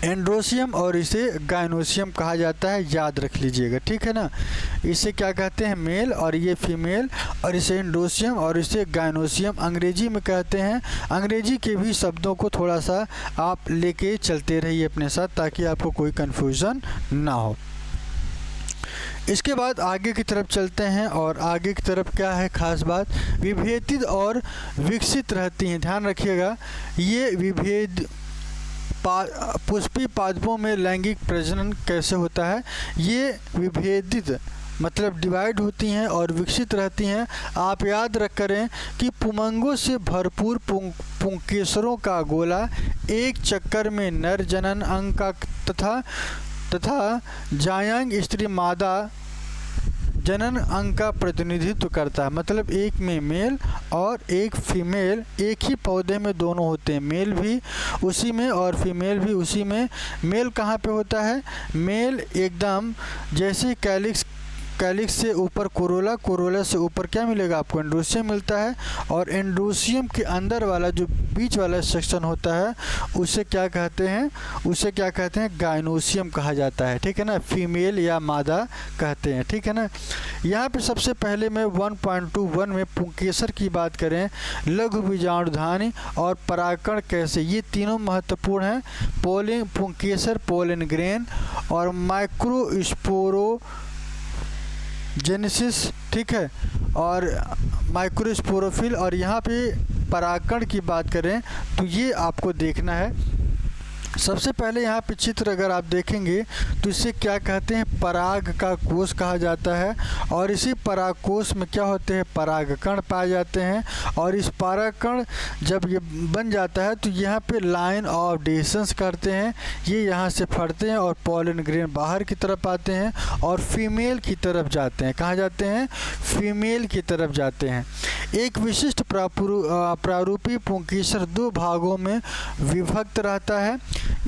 एंड्रोसियम और इसे गायनोसियम कहा जाता है। याद रख लीजिएगा, ठीक है ना। इसे क्या कहते हैं? मेल, और ये फीमेल, और इसे एंड्रोसियम और इसे गायनोसियम अंग्रेजी में कहते हैं। अंग्रेजी के भी शब्दों को थोड़ा सा आप लेके चलते रहिए अपने साथ ताकि आपको कोई कन्फ्यूज़न ना हो। इसके बाद आगे की तरफ चलते हैं और आगे की तरफ क्या है खास बात? विभेदित और विकसित रहती हैं। ध्यान रखिएगा, ये विभेद पुष्पी पादपों में लैंगिक प्रजनन कैसे होता है? ये विभेदित मतलब डिवाइड होती हैं और विकसित रहती हैं। आप याद रख करें कि पुमंगों से भरपूर पुंकेसरों का गोला एक चक्कर में नर जनन अंग का तथा जायंग स्त्री मादा जनन अंग का प्रतिनिधित्व करता है। मतलब एक में मेल और एक फीमेल, एक ही पौधे में दोनों होते हैं। मेल भी उसी में और फीमेल भी उसी में। मेल कहाँ पे होता है? मेल एकदम जैसे कैलिक्स से ऊपर कोरोला, कोरोला से ऊपर क्या मिलेगा आपको? एंड्रोसियम मिलता है। और एंड्रोसियम के अंदर वाला जो बीच वाला सेक्शन होता है उसे क्या कहते हैं? उसे क्या कहते हैं? गायनोसियम कहा जाता है। ठीक है ना, फीमेल या मादा कहते हैं। ठीक है ना। यहाँ पे सबसे पहले मैं 1.21 में पुंकेसर की बात करें, लघु बीजाणुधानी और परागकण कैसे, ये तीनों महत्वपूर्ण हैं। पोलिन पुंकेसर, पोलिन ग्रेन और माइक्रोस्पोरो जेनेसिस, ठीक है, और माइक्रोस्पोरोफिल। और यहाँ पे परागकण की बात करें तो ये आपको देखना है। सबसे पहले यहाँ पे चित्र अगर आप देखेंगे तो इसे क्या कहते हैं? पराग का कोष कहा जाता है। और इसी पराग कोष में क्या होते हैं? परागकण पाए जाते हैं। और इस परागकण जब ये बन जाता है तो यहाँ पे लाइन ऑफ डिस्टेंस करते हैं, ये यहाँ से फटते हैं और पॉलन ग्रेन बाहर की तरफ आते हैं और फीमेल की तरफ जाते हैं। कहाँ जाते हैं? फीमेल की तरफ जाते हैं। एक विशिष्ट प्रारूपी पुंकेसर दो भागों में विभक्त रहता है।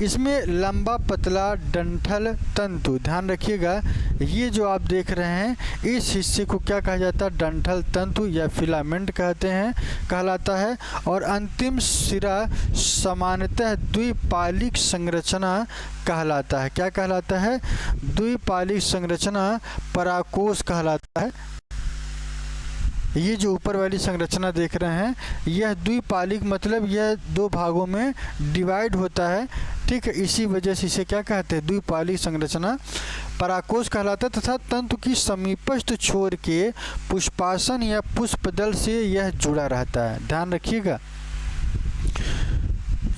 इसमें लंबा पतला डंठल तंतु, ध्यान रखिएगा, ये जो आप देख रहे हैं इस हिस्से को क्या कहा जाता है, डंठल तंतु या फिलामेंट कहलाता है। और अंतिम सिरा सामान्यतः द्विपालिक संरचना कहलाता है। क्या कहलाता है, द्विपालिक संरचना पराकोष कहलाता है। ये जो ऊपर वाली संरचना देख रहे हैं यह द्विपालिक मतलब यह दो भागों में डिवाइड होता है, ठीक है, इसी वजह से इसे क्या कहते हैं, द्विपालिक संरचना पराकोष कहलाता है। तथा तंतु की समीपस्थ छोर के पुष्पासन या पुष्पदल से यह जुड़ा रहता है। ध्यान रखिएगा,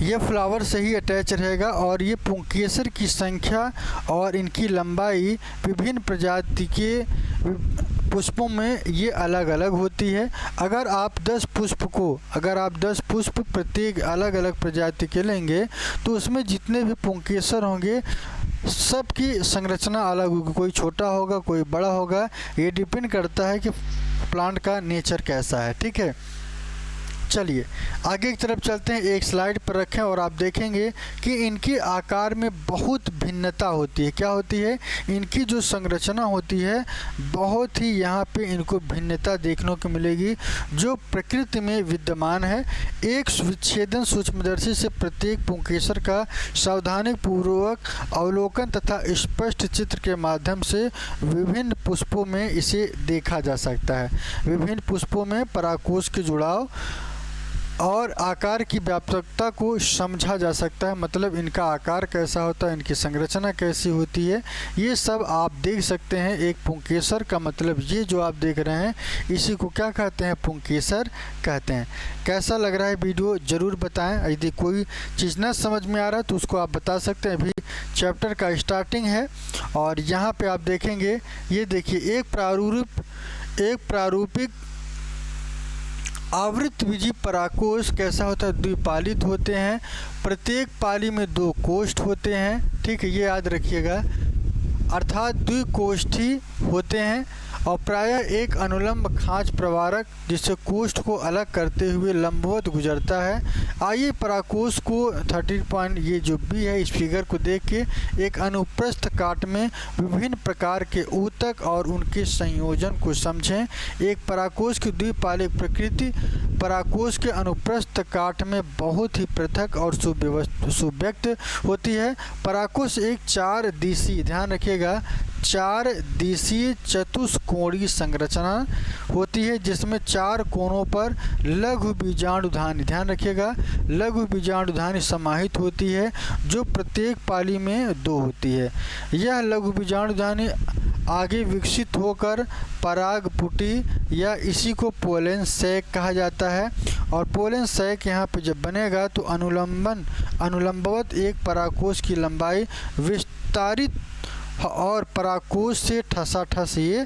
यह फ्लावर से ही अटैच रहेगा। और ये पुंकेसर की संख्या और इनकी लंबाई विभिन्न प्रजाति के पुष्पों में ये अलग अलग होती है। अगर आप 10 पुष्प प्रत्येक अलग अलग प्रजाति के लेंगे तो उसमें जितने भी पुंकेसर होंगे सबकी संरचना अलग होगी, कोई छोटा होगा कोई बड़ा होगा, ये डिपेंड करता है कि प्लांट का नेचर कैसा है, ठीक है। चलिए आगे की तरफ चलते हैं, एक स्लाइड पर रखें और आप देखेंगे कि इनके आकार में बहुत भिन्नता होती है। क्या होती है, इनकी जो संरचना होती है बहुत ही यहाँ पे इनको भिन्नता देखने को मिलेगी जो प्रकृति में विद्यमान है। एक विच्छेदन सूक्ष्मदर्शी से प्रत्येक पुंकेसर का सावधानीपूर्वक अवलोकन तथा स्पष्ट चित्र के माध्यम से विभिन्न पुष्पों में इसे देखा जा सकता है। विभिन्न पुष्पों में पराकोष के जुड़ाव और आकार की व्यापकता को समझा जा सकता है, मतलब इनका आकार कैसा होता है, इनकी संरचना कैसी होती है, ये सब आप देख सकते हैं। एक पुंकेसर का मतलब ये जो आप देख रहे हैं इसी को क्या कहते हैं, पुंकेसर कहते हैं। कैसा लग रहा है वीडियो ज़रूर बताएं। यदि कोई चीज़ ना समझ में आ रहा है तो उसको आप बता सकते हैं। अभी चैप्टर का स्टार्टिंग है और यहाँ पर आप देखेंगे, ये देखिए एक प्रारूपिक आवृतबीजी पराकोष कैसा होता है, द्विपालित होते हैं। प्रत्येक पाली में 2 कोष्ठ होते हैं, ठीक है, ये याद रखिएगा, अर्थात द्विकोष्ठी होते हैं। और प्रायः एक अनुलंब खांच प्रवारक जिससे कोष्ठ को अलग करते हुए लंबवत गुजरता है। आइए पराकोष को 30 पॉइंट ये जो बी है इस फिगर को देख के एक अनुप्रस्थ काट में विभिन्न प्रकार के ऊतक और उनके संयोजन को समझें। एक पराकोष की द्विपालिक प्रकृति पराकोष के अनुप्रस्थ काट में बहुत ही पृथक और सुव्यक्त होती है। पराकोष एक 4 दिशीय, ध्यान रखिएगा, 4 दिशीय चतुष्कोणीय संरचना होती है जिसमें 4 कोनों पर लघु बीजाणुधानी, ध्यान रखिएगा, लघु बीजाणुधानी समाहित होती है जो प्रत्येक पाली में 2 होती है। यह लघु बीजाणुधानी आगे विकसित होकर परागपुटी या इसी को पोलन सैक कहा जाता है। और पोलन सैक यहाँ पे जब बनेगा तो अनुलंबवत एक पराकोष की लंबाई विस्तारित और पराकोष से ठसाठस ये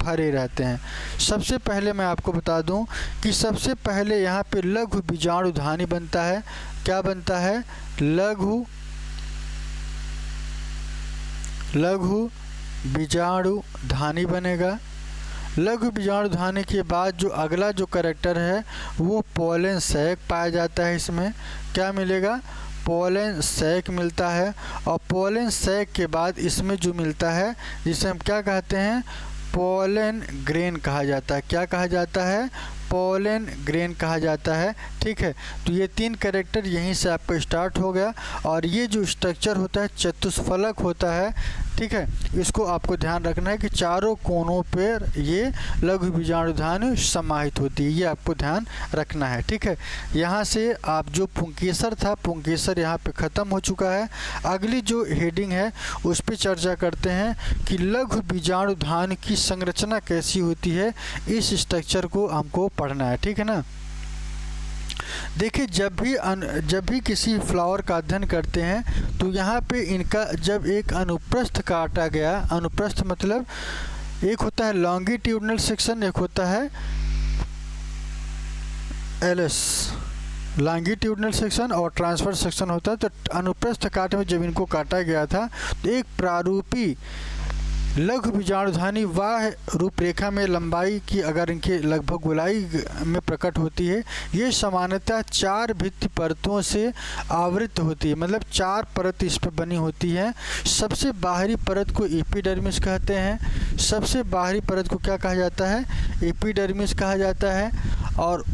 भरे रहते हैं। सबसे पहले मैं आपको बता दूं कि सबसे पहले यहाँ पे लघु बीजाणुधानी बनता है। क्या बनता है, लघु बीजाणुधानी बनेगा। लघु बीजाणुधानी के बाद जो अगला जो कैरेक्टर है वो पोलन सैक पाया जाता है। इसमें क्या मिलेगा, पोलन सैक मिलता है। और पोलन सैक के बाद इसमें जो मिलता है जिसे हम क्या कहते हैं, पोलन ग्रेन कहा जाता है। क्या कहा जाता है, पोलन ग्रेन कहा जाता है, ठीक है। तो ये 3 कैरेक्टर यहीं से आपको स्टार्ट हो गया। और ये जो स्ट्रक्चर होता है चतुष्फलक होता है, ठीक है, इसको आपको ध्यान रखना है कि चारों कोनों पर ये लघु बीजाणुधानी समाहित होती है, ये आपको ध्यान रखना है, ठीक है। यहाँ से आप जो पुंकेसर था, पुंकेसर यहाँ पे ख़त्म हो चुका है। अगली जो हेडिंग है उस पर चर्चा करते हैं कि लघु बीजाणुधानी की संरचना कैसी होती है। इस स्ट्रक्चर को हमको पढ़ना है, ठीक है ना। देखिए जब भी किसी फ्लावर का अध्ययन करते हैं तो यहाँ पे इनका जब एक अनुप्रस्थ काटा गया, अनुप्रस्थ मतलब एक होता है लॉन्गिट्यूडनल सेक्शन, एक होता है एलएस, लॉन्गिट्यूडनल सेक्शन और ट्रांसफर सेक्शन होता है। तो अनुप्रस्थ काट में जब इनको काटा गया था तो एक लघु बीजाणुधानी वह रूपरेखा में लंबाई की अगर इनके लगभग गोलाई में प्रकट होती है। ये सामान्यतः 4 भित्ति परतों से आवृत होती है, मतलब 4 परत इस पर बनी होती है। सबसे बाहरी परत को एपिडर्मिस कहते हैं। सबसे बाहरी परत को क्या कहा जाता है? एपिडर्मिस कहा जाता है। और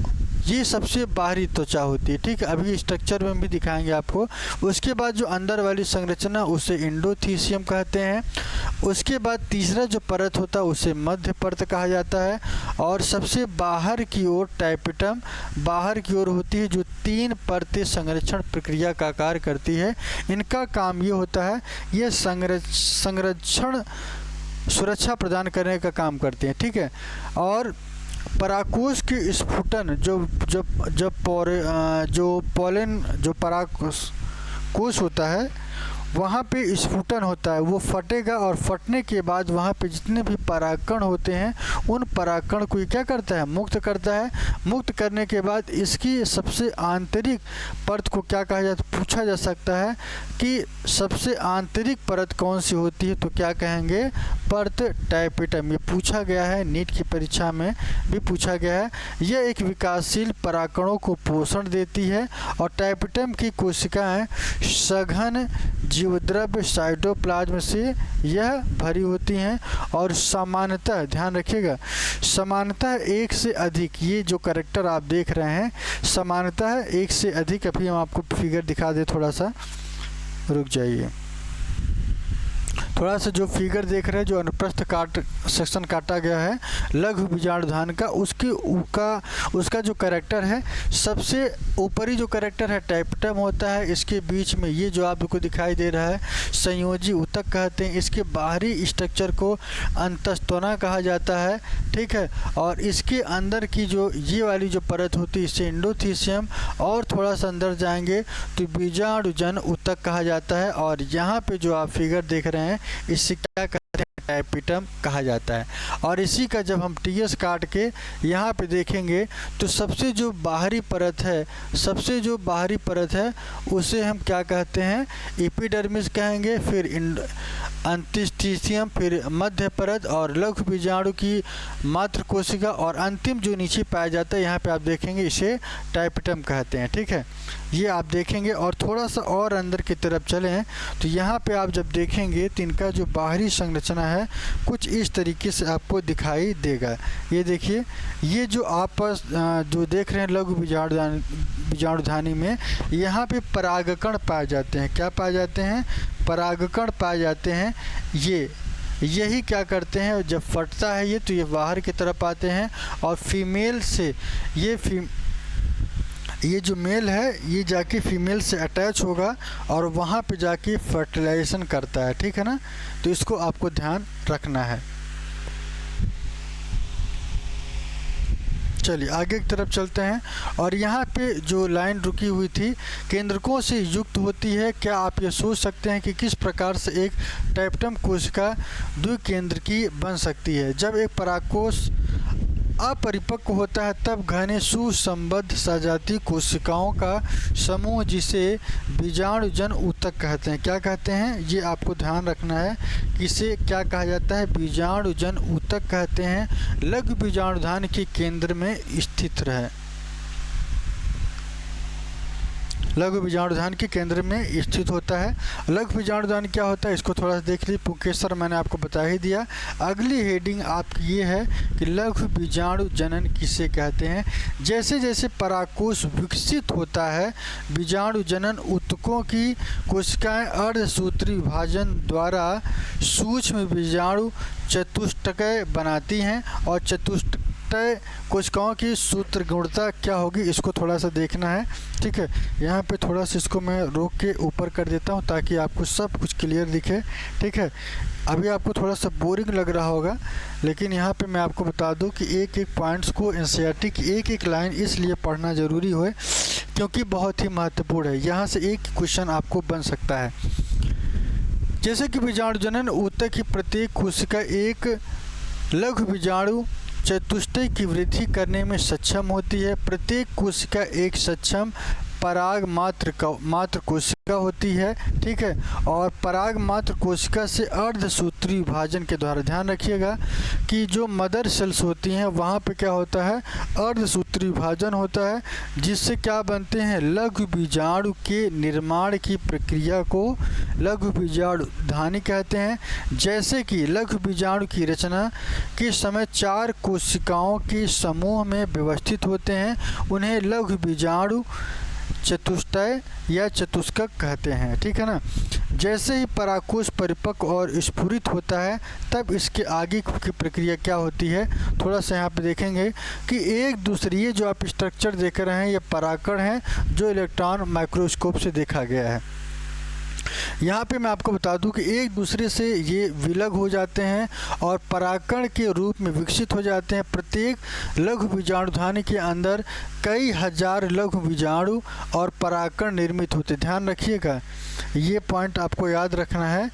ये सबसे बाहरी त्वचा होती है, ठीक है। अभी स्ट्रक्चर में भी दिखाएंगे आपको। उसके बाद जो अंदर वाली संरचना उसे एंडोथीसियम कहते हैं। उसके बाद तीसरा जो परत होता है उसे मध्य परत कहा जाता है। और सबसे बाहर की ओर टाइपिटम बाहर की ओर होती है, जो 3 परतें संरक्षण प्रक्रिया का कार्य करती है। इनका काम ये होता है, ये संरक्षण सुरक्षा प्रदान करने का काम करते हैं, ठीक है। और परागकोश के स्फुटन जो पोलन जो परागकोश होता है वहाँ पे स्फुटन होता है, वो फटेगा और फटने के बाद वहाँ पे जितने भी परागकण होते हैं उन परागकण को ये क्या करता है? मुक्त करता है। मुक्त करने के बाद इसकी सबसे आंतरिक परत को क्या कहा जाता है? पूछा जा सकता है कि सबसे आंतरिक परत कौन सी होती है, तो क्या कहेंगे? परत टाइपिटम। ये पूछा गया है, नीट की परीक्षा में भी पूछा गया है। यह एक विकासशील परागकणों को पोषण देती है और टाइपिटम की कोशिकाएं सघन जीवद्रव्य साइटोप्लाज्म से यह भरी होती हैं। और सामान्यतः ध्यान रखिएगा, सामान्यतः 1 से अधिक, ये जो कैरेक्टर आप देख रहे हैं सामान्यतः 1 से अधिक, अभी हम आपको फिगर दिखा दें, थोड़ा सा रुक जाइए। थोड़ा सा जो फिगर देख रहे हैं, जो अनुप्रस्थ सेक्शन काटा गया है लघु बीजाणुधान का, उसका जो कैरेक्टर है, सबसे ऊपरी जो कैरेक्टर है टाइपिटम होता है। इसके बीच में ये जो आपको दिखाई दे रहा है संयोजी ऊतक कहते हैं। इसके बाहरी स्ट्रक्चर को अंतस्तोना कहा जाता है, ठीक है। और इसके अंदर की जो ये वाली जो परत होती है इसे एंडोथीसियम, और थोड़ा सा अंदर जाएंगे तो बीजाणुजन ऊतक कहा जाता है। और यहाँ पे जो आप फिगर देख रहे हैं इससे क्या कहते हैं? टाइपिटम कहा जाता है। और इसी का जब हम टीएस काट के यहाँ पे देखेंगे तो सबसे जो बाहरी परत है उसे हम क्या कहते हैं? एपिडर्मिस कहेंगे। फिर अंतस्थिसियम, फिर मध्य परत और लघु बीजाणु की मात्र कोशिका, और अंतिम जो नीचे पाया जाता है यहाँ पे आप देखेंगे इसे टाइपिटम कहते हैं, ठीक है। ये आप देखेंगे। और थोड़ा सा और अंदर की तरफ चलें तो यहाँ पे आप जब देखेंगे तो इनका जो बाहरी संरचना है कुछ इस तरीके से आपको दिखाई देगा। ये देखिए, ये जो आपस जो देख रहे हैं लघु बीजाणुधानी में, यहाँ पे परागकण पाए जाते हैं। क्या पाए जाते हैं? परागकण पाए जाते हैं। यही क्या करते हैं? जब फटता है ये तो ये बाहर की तरफ आते हैं और फीमेल से ये जो मेल है ये जाके फीमेल से अटैच होगा और वहाँ पे जाके फर्टिलाइजेशन करता है, ठीक है ना। तो इसको आपको ध्यान रखना है। चलिए आगे की तरफ चलते हैं। और यहाँ पे जो लाइन रुकी हुई थी केंद्रकों से युक्त होती है। क्या आप ये सोच सकते हैं कि किस प्रकार से एक टाइपिटम कोशिका द्विकेंद्र की बन सकती है? जब एक परागकोश अपरिपक्व होता है तब घने सुसंबद्ध सजातीय कोशिकाओं का समूह, जिसे बीजाणुजन ऊतक कहते हैं। क्या कहते हैं? ये आपको ध्यान रखना है कि इसे क्या कहा जाता है? बीजाणुजन ऊतक कहते हैं। लघु बीजाणुधान के केंद्र में स्थित है। लघु बीजाणुधान के केंद्र में स्थित होता है। लघु बीजाणुधान क्या होता है इसको थोड़ा सा देख लीजिए। पुंकेसर मैंने आपको बता ही दिया। अगली हेडिंग आपकी ये है कि लघु बीजाणु जनन किसे कहते हैं। जैसे जैसे परागकोश विकसित होता है बीजाणु जनन ऊतकों की कोशिकाएं अर्धसूत्री विभाजन द्वारा सूक्ष्म बीजाणु चतुष्टय बनाती हैं। और चतुष्टय कोशिकाओं की सूत्र गुणता क्या होगी इसको थोड़ा सा देखना है, ठीक है। यहाँ पे थोड़ा सा इसको मैं रोक के ऊपर कर देता हूँ ताकि आपको सब कुछ क्लियर दिखे, ठीक है। अभी आपको थोड़ा सा बोरिंग लग रहा होगा लेकिन यहाँ पे मैं आपको बता दूँ कि एक एक पॉइंट्स को एनसीईआरटी की एक एक लाइन इसलिए पढ़ना ज़रूरी है क्योंकि बहुत ही महत्वपूर्ण है। यहाँ से एक क्वेश्चन आपको बन सकता है। जैसे कि बीजाणु जनन ऊतक की प्रत्येक कोशिका एक लघु बीजाणु चतुष्टय की वृद्धि करने में सक्षम होती है। प्रत्येक कोशिका एक सक्षम पराग मात्र कोशिका होती है, ठीक है। और पराग मात्र कोशिका से अर्धसूत्री विभाजन के द्वारा, ध्यान रखिएगा कि जो मदर सेल्स होती हैं वहाँ पे क्या होता है, अर्धसूत्री विभाजन होता है, जिससे क्या बनते हैं, लघु बीजाणु के निर्माण की प्रक्रिया को लघु बीजाणु धानी कहते हैं। जैसे कि लघु बीजाणु की रचना के समय 4 कोशिकाओं के समूह में व्यवस्थित होते हैं, उन्हें लघु बीजाणु चतुष्टय या चतुष्कक कहते हैं, ठीक है ना। जैसे ही परागकोश परिपक्व और स्फुरित होता है तब इसके आगे की प्रक्रिया क्या होती है, थोड़ा सा यहाँ पे देखेंगे कि एक दूसरे, ये जो आप स्ट्रक्चर देख रहे हैं ये परागकण है जो इलेक्ट्रॉन माइक्रोस्कोप से देखा गया है। यहाँ पे मैं आपको बता दूं कि एक दूसरे से ये विलग हो जाते हैं और परागकण के रूप में विकसित हो जाते हैं। प्रत्येक लघु बीजाणुधानी के अंदर कई हजार लघु बीजाणु और परागकण निर्मित होते। ध्यान रखिएगा, ये पॉइंट आपको याद रखना है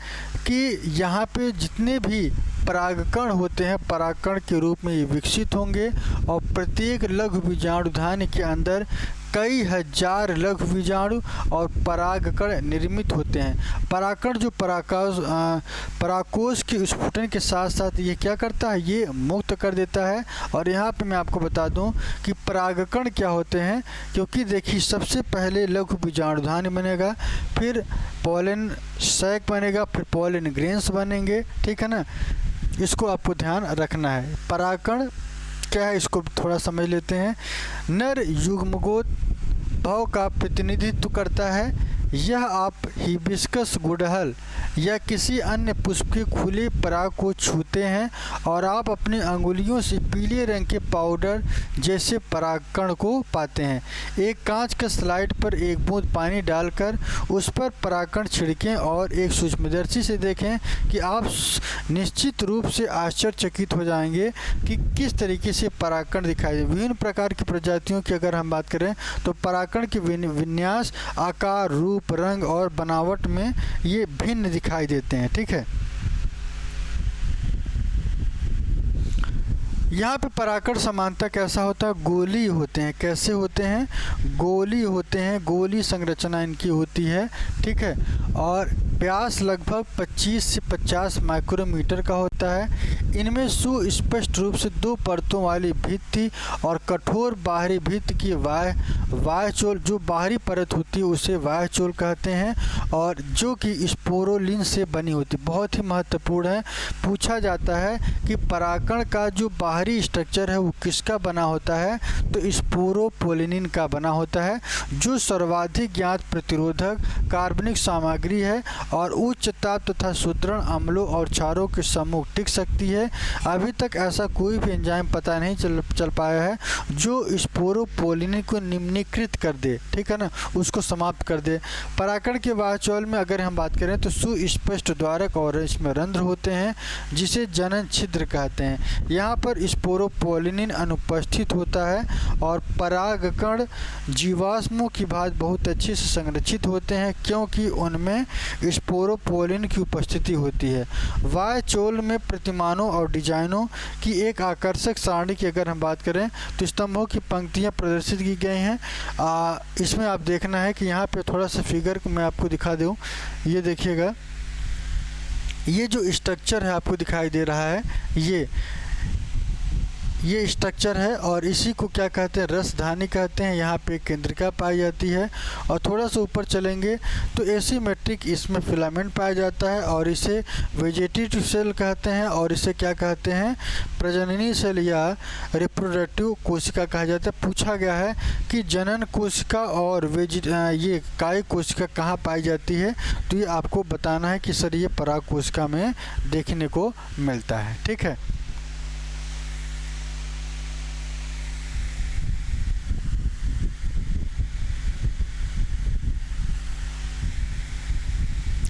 कि यहाँ पे जितने भी परागकण होते हैं परागकण के रूप में ये विकसित होंगे और प्रत्येक लघु बीजाणुधानी के अंदर कई हजार लघु बीजाणु और परागकण निर्मित होते हैं। परागकण जो परागकोश के स्फुटन के साथ साथ ये क्या करता है, ये मुक्त कर देता है। और यहाँ पे मैं आपको बता दूं कि परागकण क्या होते हैं, क्योंकि देखिए सबसे पहले लघु बीजाणुधानी बनेगा, फिर पॉलन सैक बनेगा, फिर पॉलन ग्रेन्स बनेंगे, ठीक है ना। इसको आपको ध्यान रखना है। परागकण क्या है इसको थोड़ा समझ लेते हैं। नर युग्मकों भाव का प्रतिनिधित्व करता है। यह आप हिबिस्कस गुड़हल या किसी अन्य पुष्प के खुले पराग को छूते हैं और आप अपनी अंगुलियों से पीले रंग के पाउडर जैसे परागकण को पाते हैं। एक कांच के स्लाइड पर एक बूंद पानी डालकर उस पर परागकण छिड़कें और एक सूक्ष्मदर्शी से देखें कि आप निश्चित रूप से आश्चर्यचकित हो जाएंगे कि किस तरीके से परागकण दिखाई दे। विभिन्न प्रकार की प्रजातियों की अगर हम बात करें तो परागकण के विन्यास, आकार, रूप, रंग और बनावट में ये भिन्न दिखाई देते हैं, ठीक है। यहाँ पे परागकण समानता कैसा होता है, गोली होते हैं। कैसे होते हैं, गोली होते हैं, गोली संरचना इनकी होती है, ठीक है। और व्यास लगभग 25 से 50 माइक्रोमीटर का होता है। इनमें सुस्पष्ट रूप से 2 परतों वाली भित्ति और कठोर बाहरी भित्ति की वाह्यचोल, जो बाहरी परत होती है उसे वाह्यचोल कहते हैं, और जो कि स्पोरोलिन से बनी होती है। बहुत ही महत्वपूर्ण है, पूछा जाता है कि परागकण का जो बाहरी स्ट्रक्चर है वो किसका बना होता है, तो स्पोरोपोलिनिन का बना होता है, जो सर्वाधिक ज्ञात प्रतिरोधक कार्बनिक सामग्री है और उच्च ताप तथा सुदृढ़ अम्लों और क्षारों के समूह टिक सकती है। अभी तक ऐसा कोई भी एंजाइम पता नहीं चल पाया है जो स्पोरोपोलिनिन को निम्नीकृत कर दे, ठीक है ना, उसको समाप्त कर दे। परागकण के वाह्यचोल में अगर हम बात करें तो सुस्पष्ट द्वारक और इसमें रंध्र होते हैं जिसे जनन छिद्र कहते हैं। यहाँ पर स्पोरोपोलिनिन अनुपस्थित होता है और परागकण जीवाश्मों की भांति बहुत अच्छे से संरक्षित होते हैं क्योंकि उनमें स्पोरोपोलिन की उपस्थिति होती है। वाह्यचोल में प्रतिमानों और डिजाइनों की एक आकर्षक सारणी की अगर हम बात करें तो स्तंभों की पंक्तियां प्रदर्शित की गई हैं। इसमें आप देखना है कि यहाँ पे थोड़ा सा फिगर को मैं आपको दिखा दूँ। ये देखिएगा, ये जो स्ट्रक्चर है आपको दिखाई दे रहा है, ये स्ट्रक्चर है और इसी को क्या कहते हैं, रसधानी कहते हैं। यहाँ पे केंद्रिका पाई जाती है और थोड़ा सा ऊपर चलेंगे तो एसीमेट्रिक इसमें फिलामेंट पाया जाता है और इसे वेजिटेटिव सेल कहते हैं और इसे क्या कहते हैं, प्रजननी सेल या रिप्रोडक्टिव कोशिका कहा जाता है। पूछा गया है कि जनन कोशिका और ये काय कोशिका कहाँ पाई जाती है, तो ये आपको बताना है कि सर ये पराग कोशिका में देखने को मिलता है, ठीक है।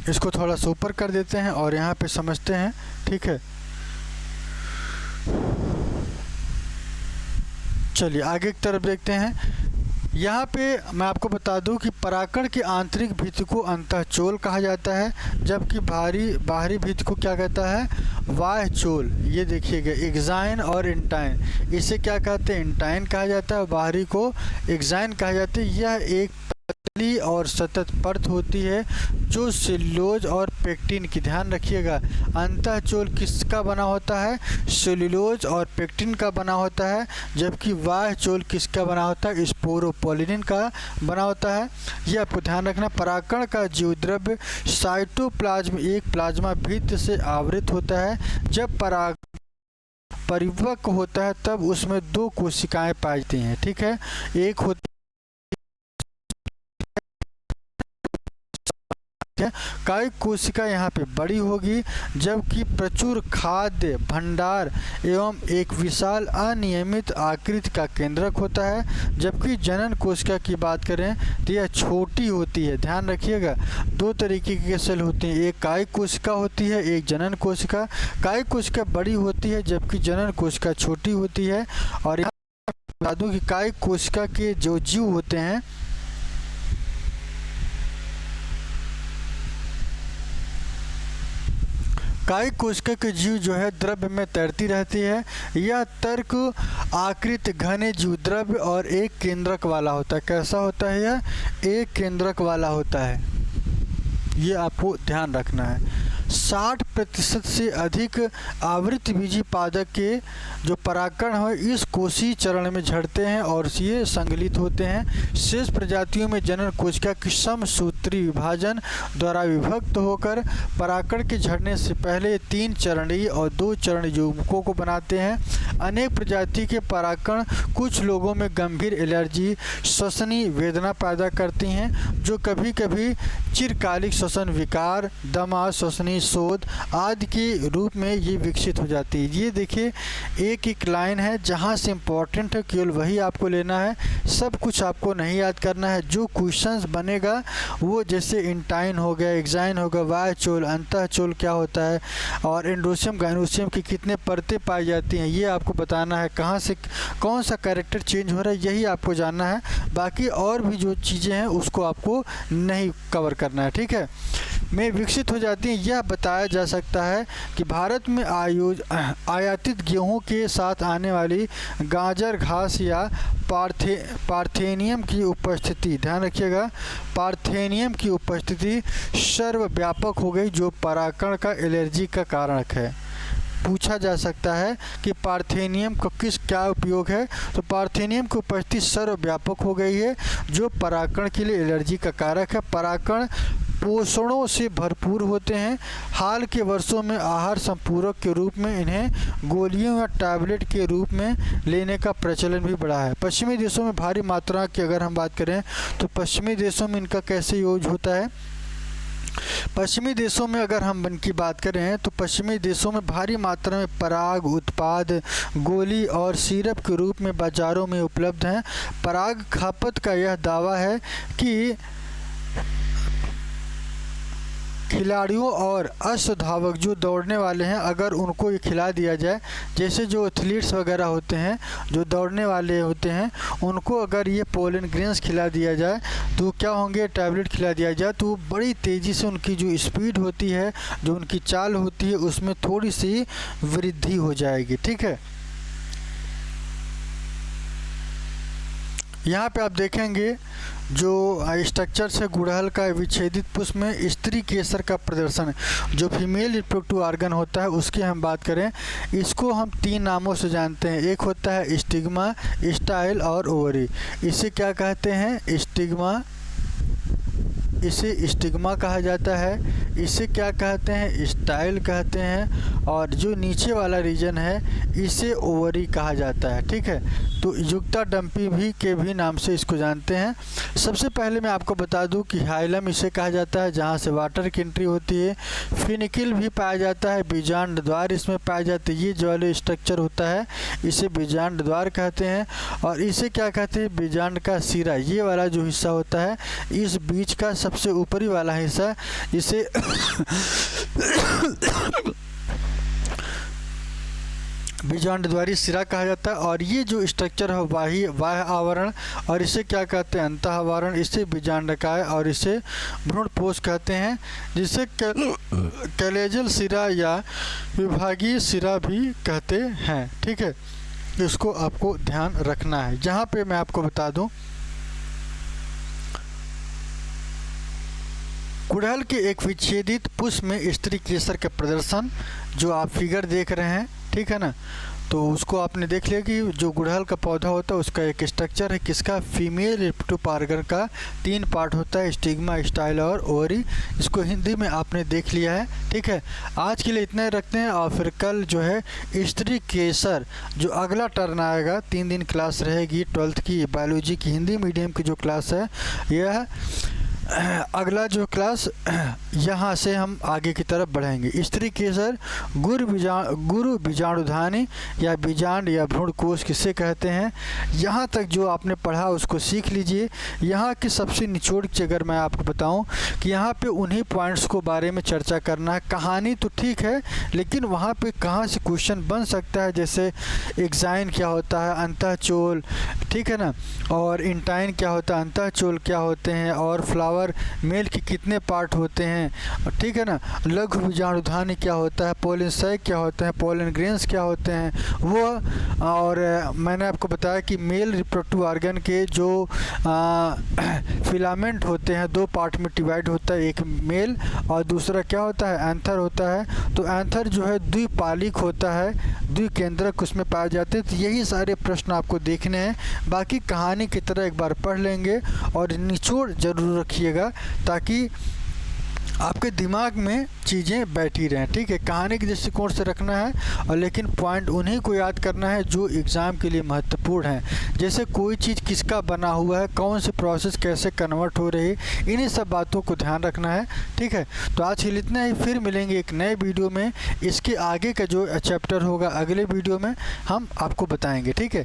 इसको थोड़ा सा ऊपर कर देते हैं और यहाँ पे समझते हैं, ठीक है। चलिए आगे की तरफ देखते हैं। यहाँ पे मैं आपको बता दूं कि परागकण की आंतरिक भित्ति को अंतःचोल कहा जाता है, जबकि बाहरी भित्ति को क्या कहता है, वाह्यचोल। ये देखिएगा, एक्साइन और इंटाइन, इसे क्या कहते हैं, इंटाइन कहा जाता है, बाहरी को एक्साइन कहा जाता है। यह एक और सतत परत होती है जो सेल्यूलोज और पेक्टिन की, ध्यान रखिएगा, अंतःचोल किसका बना होता है? सेल्यूलोज और पेक्टिन का बना होता है, जबकि बाह्य चोल किसका बना होता है? स्पोरोपोलिन का बना होता है। ये आपको ध्यान रखना। परागकण का जीवद्रव्य साइटोप्लाज्म एक प्लाज्मा भित्ति से आवृत होता है। जब पराग परिपक्व होता है तब उसमें 2 कोशिकाएं पाई जाती हैं, ठीक है। एक होती है कायिक कोशिका, यहाँ पे बड़ी होगी, जबकि प्रचुर खाद्य भंडार एवं एक विशाल अनियमित आकृति का केंद्रक होता है। जबकि जनन कोशिका की बात करें तो यह छोटी होती है। ध्यान रखिएगा, 2 तरीके के सेल होते हैं, एक कायिक कोशिका होती है, एक जनन कोशिका। कायिक कोशिका बड़ी होती है जबकि जनन कोशिका छोटी होती है। और यहाँ बता दूं कि कायिक कोशिका के जो जीव होते हैं कायिक कोशिका के जीव जो है द्रव्य में तैरती रहती है। यह तर्क आकृति घने जीव द्रव्य और एक केंद्रक वाला होता है। कैसा होता है? यह एक केंद्रक वाला होता है, ये आपको ध्यान रखना है। 60% से अधिक आवृतबीजी पादप के जो परागकण है इस कोशीय चरण में झड़ते हैं और ये संगलित होते हैं। शेष प्रजातियों में जनन कोशिका की समसूत्री विभाजन द्वारा विभक्त होकर परागकण के झड़ने से पहले 3 चरणीय और 2 चरणीय युग्मकों को बनाते हैं। अनेक प्रजाति के परागकण कुछ लोगों में गंभीर एलर्जी, श्वसनी वेदना पैदा करती हैं, जो कभी कभी चिरकालिक श्वसन विकार, दमा, श्वसनी शोध आदि के रूप में ये विकसित हो जाती है। ये देखिए एक एक लाइन है जहाँ से इम्पोर्टेंट है, केवल वही आपको लेना है, सब कुछ आपको नहीं याद करना है। जो क्वेश्चंस बनेगा वो जैसे इंटाइन हो गया, एक्साइन होगा, बाह्य चोल, अंतःचोल क्या होता है और एंडोसियम गाइनोसियम की कितने परतें पाई जाती हैं, ये आपको बताना है। कहाँ से कौन सा कैरेक्टर चेंज हो रहा है यही आपको जानना है। बाकी और भी जो चीज़ें हैं उसको आपको नहीं कवर करना है, ठीक है। में विकसित हो जाती हैं। यह बताया जा सकता है कि भारत में आयातित गेहूं के साथ आने वाली गाजर घास या पार्थेनियम की उपस्थिति, ध्यान रखिएगा, पार्थेनियम की उपस्थिति सर्वव्यापक हो गई, जो परागकण का एलर्जी का कारक है। पूछा जा सकता है कि पार्थेनियम का क्या उपयोग है, तो पार्थेनियम की उपस्थिति सर्वव्यापक हो गई है जो परागकण के लिए एलर्जी का कारक है। परागकण पोषणों से भरपूर होते हैं। हाल के वर्षों में आहार संपूरक के रूप में इन्हें गोलियों या टैबलेट के रूप में लेने का प्रचलन भी बढ़ा है। पश्चिमी देशों में भारी मात्रा की अगर हम बात करें तो पश्चिमी देशों में इनका कैसे यूज होता है? पश्चिमी देशों में अगर हम इनकी बात करें तो पश्चिमी देशों में भारी मात्रा में पराग उत्पाद गोली और सिरप के रूप में बाज़ारों में उपलब्ध हैं। पराग खपत का यह दावा है कि खिलाड़ियों और अश्वधावक जो दौड़ने वाले हैं अगर उनको ये खिला दिया जाए, जैसे जो एथलीट्स वगैरह होते हैं जो दौड़ने वाले होते हैं उनको अगर ये पोलन ग्रेन्स खिला दिया जाए तो क्या होंगे, टैबलेट खिला दिया जाए तो बड़ी तेज़ी से उनकी जो स्पीड होती है, जो उनकी चाल होती है उसमें थोड़ी सी वृद्धि हो जाएगी, ठीक है। यहाँ पे आप देखेंगे जो स्ट्रक्चर से गुड़हल का विच्छेदित पुष्प में स्त्री केसर का प्रदर्शन, जो फीमेल रिप्रोडक्टिव ऑर्गन होता है उसकी हम बात करें, इसको हम 3 नामों से जानते हैं। एक होता है स्टिग्मा, स्टाइल और ओवरी। इसे क्या कहते हैं? स्टिग्मा, इसे स्टिग्मा कहा जाता है। इसे क्या कहते हैं? स्टाइल कहते हैं। और जो नीचे वाला रीजन है इसे ओवरी कहा जाता है, ठीक है। तो युक्ता डंपी भी के भी नाम से इसको जानते हैं। सबसे पहले मैं आपको बता दूं कि हाइलम इसे कहा जाता है जहां से वाटर की एंट्री होती है। फिनिकिल भी पाया जाता है, बीजांड द्वार इसमें पाए जाते हैं। ये जो वाले स्ट्रक्चर होता है इसे बीजांड द्वार कहते हैं। और इसे क्या कहते हैं? बीजांड का सिरा, ये वाला जो हिस्सा होता है इस बीच का सबसे ऊपरी वाला हिस्सा, इसे बीजांडद्वारी सिरा कहा जाता है। और ये जो स्ट्रक्चर है बाह्य आवरण, और इसे क्या कहते हैं? अंतः आवरण। इसे बीजांडकाय और इसे भ्रूणपोष कहते हैं, जिसे कैलेजल सिरा या विभागीय सिरा भी कहते हैं, ठीक है। इसको आपको ध्यान रखना है। जहाँ पे मैं आपको बता दूं गुड़हल के एक विच्छेदित पुष्प में स्त्री केसर के प्रदर्शन, जो आप फिगर देख रहे हैं, ठीक है ना। तो उसको आपने देख लिया कि जो गुड़हल का पौधा होता है उसका एक स्ट्रक्चर है किसका, फीमेल रिप्रोडक्टिव ऑर्गन का 3 पार्ट होता है, स्टिग्मा, स्टाइल और ओवरी। इसको हिंदी में आपने देख लिया है, ठीक है। आज के लिए इतना ही रखते हैं और फिर कल जो है स्त्री केसर जो अगला टर्न आएगा, 3 दिन क्लास रहेगी 12th की बायोलॉजी की हिंदी मीडियम की जो क्लास है, यह अगला जो क्लास यहाँ से हम आगे की तरफ बढ़ेंगे। स्त्री केसर गुरु बीजाणुधानी या बीजांड या भ्रूणकोश किसे कहते हैं, यहाँ तक जो आपने पढ़ा उसको सीख लीजिए। यहाँ की सबसे निचोड़ की अगर मैं आपको बताऊं कि यहाँ पे उन्हीं पॉइंट्स को बारे में चर्चा करना है। कहानी तो ठीक है, लेकिन वहाँ पे कहाँ से क्वेश्चन बन सकता है, जैसे एक्साइन क्या होता है, अंतःचोल, ठीक है ना, और इंटाइन क्या होता है, अंतःचोल क्या होते हैं, और फ्लावर मेल के कितने पार्ट होते हैं, ठीक है ना, लघु बीजाणुधानी क्या होता है, पोलन सैक क्या होते हैं, पोलन ग्रेन्स क्या होते हैं वो। और मैंने आपको बताया कि मेल रिप्रोडक्टिव ऑर्गन के जो फिलामेंट होते हैं 2 पार्ट में डिवाइड होता है, एक मेल और दूसरा क्या होता है, एंथर होता है। तो एंथर जो है द्विपालिक होता है, द्विकेंद्रक उसमें पाए जाते हैं। तो यही सारे प्रश्न आपको देखने हैं, बाकी कहानी की तरह एक बार पढ़ लेंगे और निचोड़ जरूर रखिएगा ताकि आपके दिमाग में चीज़ें बैठी रहें, ठीक है। कहानी के दृष्टिकोण से रखना है और लेकिन पॉइंट उन्हीं को याद करना है जो एग्ज़ाम के लिए महत्वपूर्ण है, जैसे कोई चीज़ किसका बना हुआ है, कौन सी प्रोसेस कैसे कन्वर्ट हो रही है, इन्हीं सब बातों को ध्यान रखना है, ठीक है। तो आज के लिए इतना ही, फिर मिलेंगे एक नए वीडियो में। इसके आगे का जो चैप्टर होगा अगले वीडियो में हम आपको बताएँगे, ठीक है।